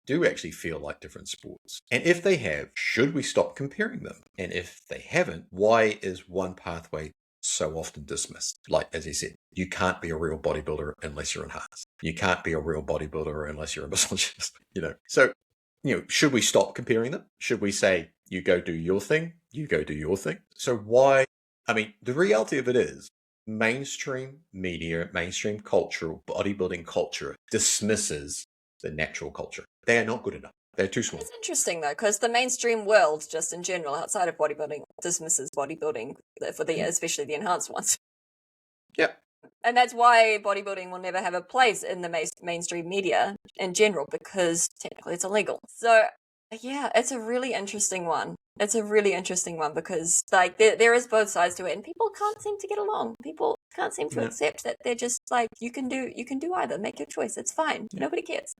do actually feel like different sports? And if they have, should we stop comparing them? And if they haven't, why is one pathway so often dismissed? Like, as he said, you can't be a real bodybuilder unless you're enhanced. You can't be a real bodybuilder unless you're a misogynist. So, should we stop comparing them? Should we say, you go do your thing, you go do your thing? So why? I mean, the reality of it is, mainstream media, mainstream culture, bodybuilding culture dismisses the natural culture. They are not good enough. They're too small. It's interesting, though, because the mainstream world, just in general, outside of bodybuilding, dismisses bodybuilding for especially the enhanced ones. Yeah. And that's why bodybuilding will never have a place in the mainstream media in general, because technically it's illegal. So, yeah, it's a really interesting one. It's a really interesting one because, there is both sides to it, and people can't seem to get along. People can't seem to accept that they're just you can do either. Make your choice. It's fine. Yeah. Nobody cares.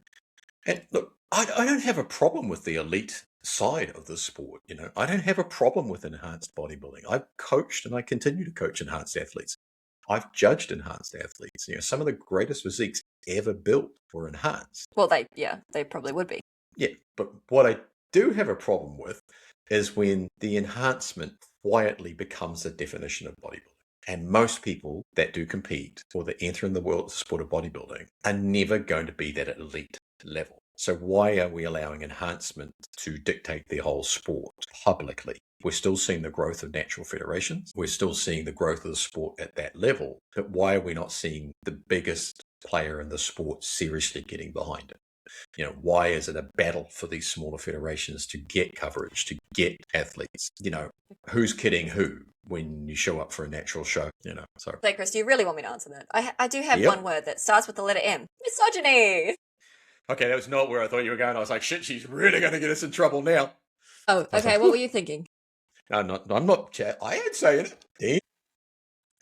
And look, I don't have a problem with the elite side of the sport. I don't have a problem with enhanced bodybuilding. I've coached and I continue to coach enhanced athletes. I've judged enhanced athletes. Some of the greatest physiques ever built were enhanced. Well, they probably would be. Yeah, but what I do have a problem with is when the enhancement quietly becomes the definition of bodybuilding. And most people that do compete or that enter in the sport of bodybuilding are never going to be that elite level. So why are we allowing enhancement to dictate the whole sport publicly? We're still seeing the growth of natural federations. We're still seeing the growth of the sport at that level. But why are we not seeing the biggest player in the sport seriously getting behind it? Why is it a battle for these smaller federations to get coverage, to get athletes? Who's kidding who? when you show up for a natural show, so. Hey, Chris, do you really want me to answer that? I do have Yep. one word that starts with the letter M. Misogyny! Okay, that was not where I thought you were going. I was like, shit, she's really going to get us in trouble now. Oh, okay, what were you thinking? I'm not, I ain't saying it. Damn.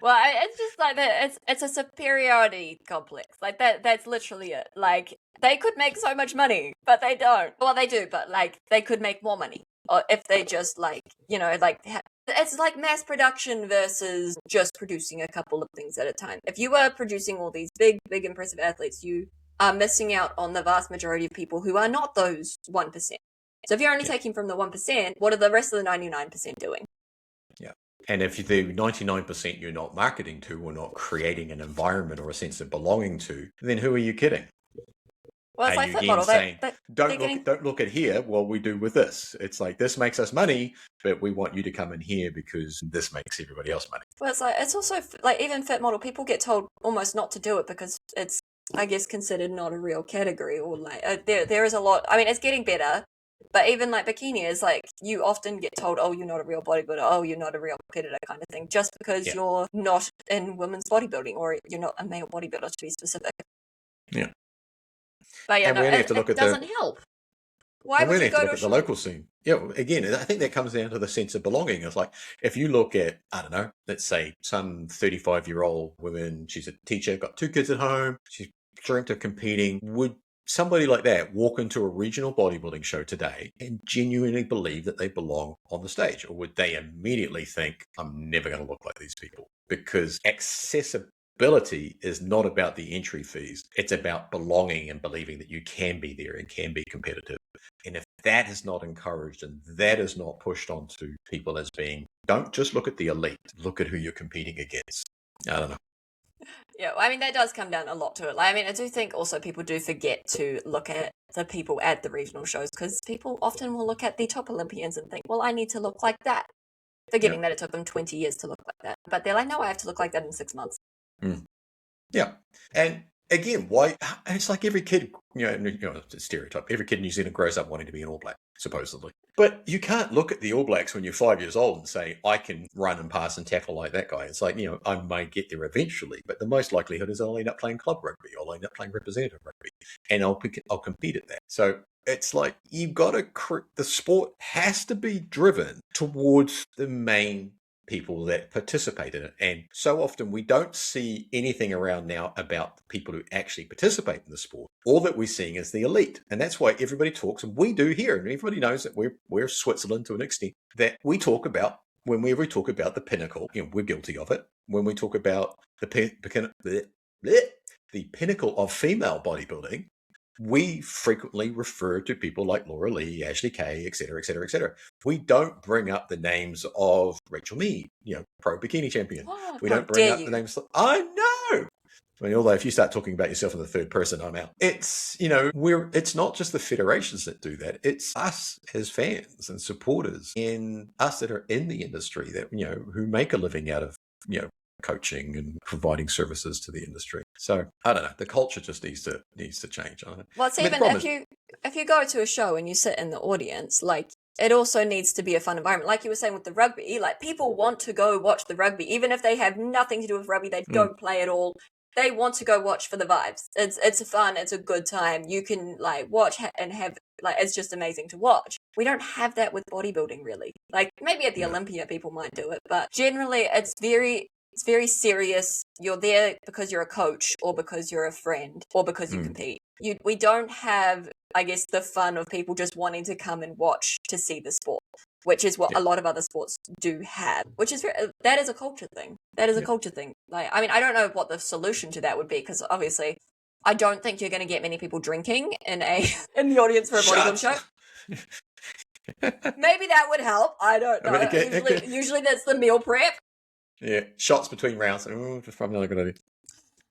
Well, it's just like that. It's a superiority complex. Like that's literally it. Like they could make so much money, but they don't. Well, they do, but like they could make more money, or if they just it's like mass production versus just producing a couple of things at a time. If you are producing all these big, impressive athletes, you are missing out on the vast majority of people who are not those 1%. So if you're only taking from the 1%, what are the rest of the 99% doing? Yeah. And if the 99% you're not marketing to or not creating an environment or a sense of belonging to, then who are you kidding? Well, it's are like you foot again model. saying, don't look at here, what we do with this. It's like, this makes us money, but we want you to come in here because this makes everybody else money. Well, it's like, it's also like even fit model, people get told almost not to do it because it's, I guess, considered not a real category, or like there is a lot. I mean, it's getting better. But even like bikini is like, you often get told, oh, you're not a real bodybuilder, oh, you're not a real competitor kind of thing, just because you're not in women's bodybuilding, or you're not a male bodybuilder, to be specific. Yeah. But yeah, and no, it doesn't help. Why would you go to the local scene? Yeah, again, I think that comes down to the sense of belonging. It's like, if you look at, I don't know, let's say some 35-year-old woman, she's a teacher, got 2 kids at home, she's dreamt of competing, would somebody like that walk into a regional bodybuilding show today and genuinely believe that they belong on the stage? Or would they immediately think, I'm never going to look like these people? Because accessibility is not about the entry fees. It's about belonging and believing that you can be there and can be competitive. And if that is not encouraged and that is not pushed onto people as being, don't just look at the elite, look at who you're competing against. I don't know. Yeah, I mean, that does come down a lot to it. Like, I mean, I do think also people do forget to look at the people at the regional shows, because people often will look at the top Olympians and think, well, I need to look like that, forgetting that it took them 20 years to look like that. But they're like, no, I have to look like that in 6 months. Yeah. And again, why? It's like every kid, it's a stereotype. Every kid in New Zealand grows up wanting to be an All Black, supposedly. But you can't look at the All Blacks when you're 5 years old and say, I can run and pass and tackle like that guy. It's like, I may get there eventually, but the most likelihood is I'll end up playing club rugby. I'll end up playing representative rugby, and I'll compete at that. So it's like, you've got to, the sport has to be driven towards the main people that participate in it. And so often we don't see anything around now about the people who actually participate in the sport. All that we're seeing is the elite. And that's why everybody talks, and we do here, and everybody knows that we're Switzerland to an extent, that we talk about, whenever we talk about the pinnacle, we're guilty of it. When we talk about the pinnacle of female bodybuilding, we frequently refer to people like Laura Lee, Ashley Kay, et cetera, et cetera, et cetera. We don't bring up the names of Rachel Mead, pro bikini champion. We don't bring up the names. I know. I mean, although if you start talking about yourself in the third person, I'm out. It's, it's not just the federations that do that. It's us as fans and supporters, and us that are in the industry that, who make a living out of, coaching and providing services to the industry. So I don't know. The culture just needs to change. Well, it's even if you go to a show and you sit in the audience, like, it also needs to be a fun environment. Like you were saying with the rugby, like, people want to go watch the rugby, even if they have nothing to do with rugby, they don't play at all. They want to go watch for the vibes. It's fun. It's a good time. You can like watch and have like, it's just amazing to watch. We don't have that with bodybuilding, really. Like, maybe at the Olympia people might do it, but generally it's very serious. You're there because you're a coach, or because you're a friend, or because you compete. We don't have, I guess, the fun of people just wanting to come and watch to see the sport, which is what a lot of other sports do have, which is that is a culture thing. That is a culture thing. Like, I mean, I don't know what the solution to that would be, because obviously I don't think you're going to get many people drinking in the audience for a bodybuilding show. Maybe that would help. I don't know. I mean, usually that's the meal prep. Yeah, shots between rounds. That's probably not a good idea.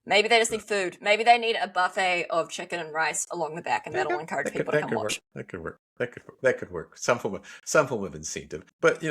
Maybe they just need food. Maybe they need a buffet of chicken and rice along the back, and that'll encourage people to come watch. That could work. That could work. Some form of incentive. But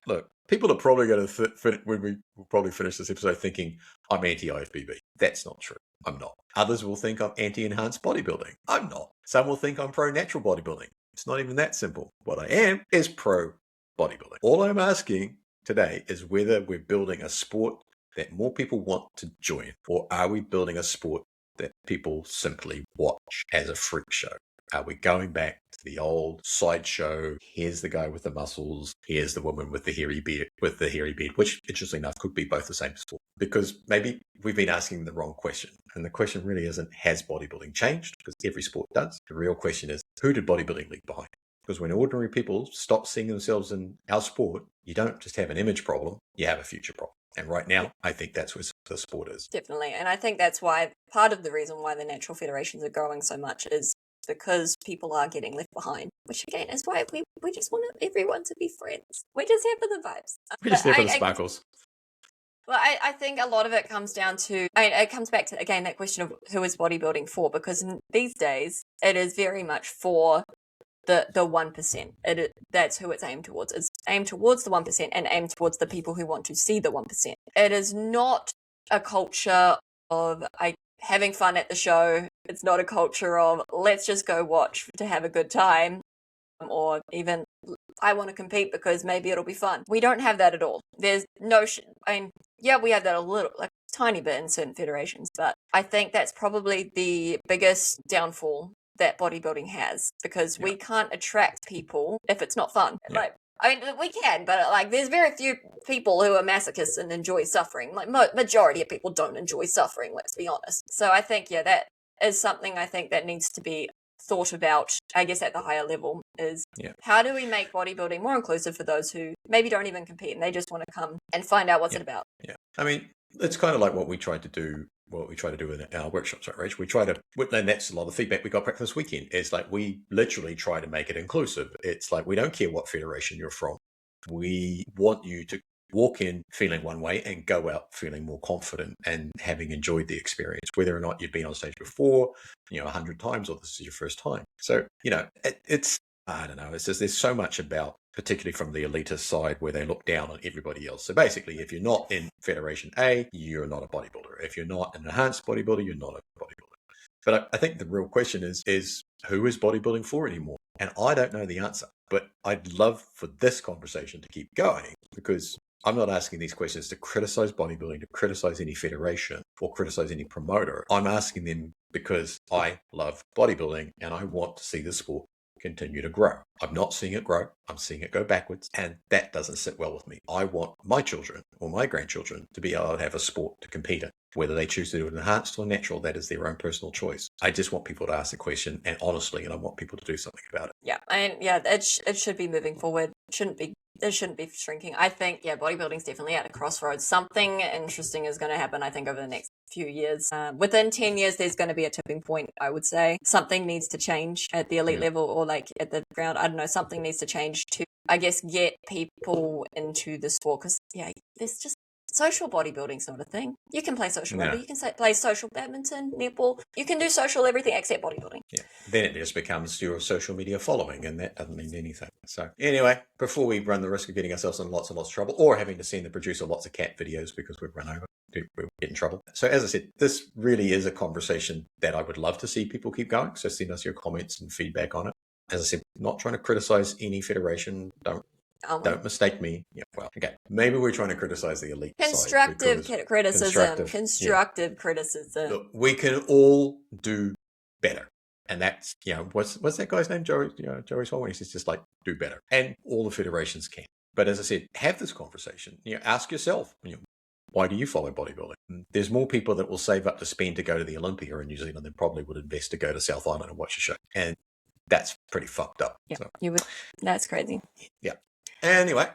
look, people are probably going to when we will probably finish this episode thinking I'm anti-IFBB. That's not true. I'm not. Others will think I'm anti-enhanced bodybuilding. I'm not. Some will think I'm pro-natural bodybuilding. It's not even that simple. What I am is pro-bodybuilding. All I'm asking today is whether we're building a sport that more people want to join, or are we building a sport that people simply watch as a freak show? Are we going back to the old sideshow? Here's the guy with the muscles. Here's the woman with the hairy beard, which, interestingly enough, could be both the same sport. Because maybe we've been asking the wrong question. And the question really isn't, has bodybuilding changed? Because every sport does. The real question is, who did bodybuilding leave behind? Because when ordinary people stop seeing themselves in our sport, you don't just have an image problem, you have a future problem. And right now, I think that's where the sport is. Definitely. And I think that's why part of the reason why the natural federations are growing so much is because people are getting left behind, which again is why we just want everyone to be friends. We're just here for the vibes. We're just here for the sparkles. Well, I think a lot of it comes down to, it comes back to, again, that question of who is bodybuilding for, because these days it is very much for the 1%. That's who it's aimed towards. It's aimed towards the 1% and aimed towards the people who want to see the 1%. It is not a culture of having fun at the show. It's not a culture of let's just go watch to have a good time, or even I want to compete because maybe it'll be fun. We don't have that at all. There's no we have that a little, like tiny bit in certain federations, but I think that's probably the biggest downfall that bodybuilding has, because we can't attract people if it's not fun. Like, we can, but like there's very few people who are masochists and enjoy suffering. Like majority of people don't enjoy suffering, let's be honest. So I think, that is something I think that needs to be thought about, I guess, at the higher level, is how do we make bodybuilding more inclusive for those who maybe don't even compete and they just want to come and find out what's it about. Yeah. I mean, it's kind of like what we try to do in our workshops, right, Rach? We try to, and that's a lot of the feedback we got back this weekend. It's like we literally try to make it inclusive. It's like we don't care what federation you're from. We want you to walk in feeling one way and go out feeling more confident and having enjoyed the experience, whether or not you've been on stage before, 100 times, or this is your first time. So, it's, I don't know, it's just, there's so much about, particularly from the elitist side, where they look down on everybody else. So basically, if you're not in Federation A, you're not a bodybuilder. If you're not an enhanced bodybuilder, you're not a bodybuilder. But I think the real question is who is bodybuilding for anymore? And I don't know the answer, but I'd love for this conversation to keep going, because I'm not asking these questions to criticize bodybuilding, to criticize any federation, or criticize any promoter. I'm asking them because I love bodybuilding and I want to see the sport continue to grow. I'm not seeing it grow. I'm seeing it go backwards, and that doesn't sit well with me. I want my children or my grandchildren to be able to have a sport to compete in. Whether they choose to do it enhanced or natural, that is their own personal choice. I just want people to ask the question, and honestly, and I want people to do something about it. Yeah, it should be moving forward. It shouldn't be shrinking. I think, bodybuilding's definitely at a crossroads. Something interesting is going to happen, I think, over the next few years. Within 10 years, there's going to be a tipping point, I would say. Something needs to change at the elite level, or like at the ground. I don't know, something needs to change to, I guess, get people into the sport. Because, there's just, social bodybuilding's not a thing. You can play social rugby, you can play social badminton, netball. You can do social everything except bodybuilding. Yeah. Then it just becomes your social media following, and that doesn't mean anything. So anyway, before we run the risk of getting ourselves in lots and lots of trouble, or having to send the producer lots of cat videos because we've run over, we'll get in trouble. So as I said, this really is a conversation that I would love to see people keep going. So send us your comments and feedback on it. As I said, not trying to criticize any federation. Don't mistake me. Yeah, well, okay. Maybe we're trying to criticize the elite Constructive criticism. Look, we can all do better. And that's, what's that guy's name? Joey Swalwell. He says just like, do better. And all the federations can. But as I said, have this conversation. Ask yourself, why do you follow bodybuilding? There's more people that will save up to spend to go to the Olympia in New Zealand than probably would invest to go to South Island and watch a show. And that's pretty fucked up. Yeah, you would. That's crazy. Yeah. Anyway,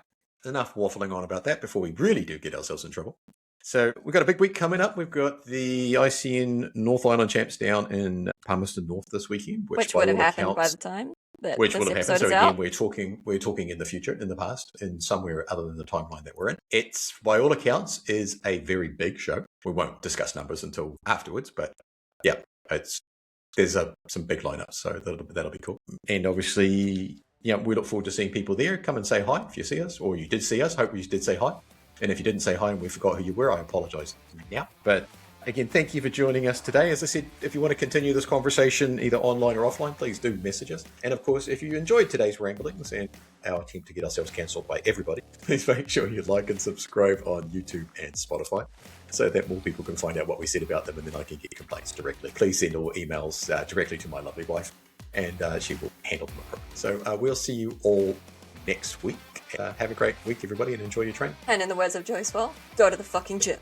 enough waffling on about that before we really do get ourselves in trouble. So we've got a big week coming up. We've got the ICN North Island champs down in Palmerston North this weekend, which would have happened by the time that which this will have episode happened. So is again, out. we're talking in the future, in the past, in somewhere other than the timeline that we're in. It's, by all accounts, is a very big show. We won't discuss numbers until afterwards, but yeah, there's some big lineups, so that'll be cool. And obviously, we look forward to seeing people there. Come and say hi if you see us, or you did see us. Hope you did say hi. And if you didn't say hi and we forgot who you were, I apologize now. But Again, thank you for joining us today. As I said, if you want to continue this conversation either online or offline, please do message us. And of course, if you enjoyed today's ramblings and our attempt to get ourselves cancelled by everybody, please make sure you like and subscribe on YouTube and Spotify so that more people can find out what we said about them and then I can get complaints directly. Please send all emails directly to my lovely wife and she will handle them. So we'll see you all next week. Have a great week, everybody, and enjoy your training. And in the words of Joyce Well, go to the fucking gym.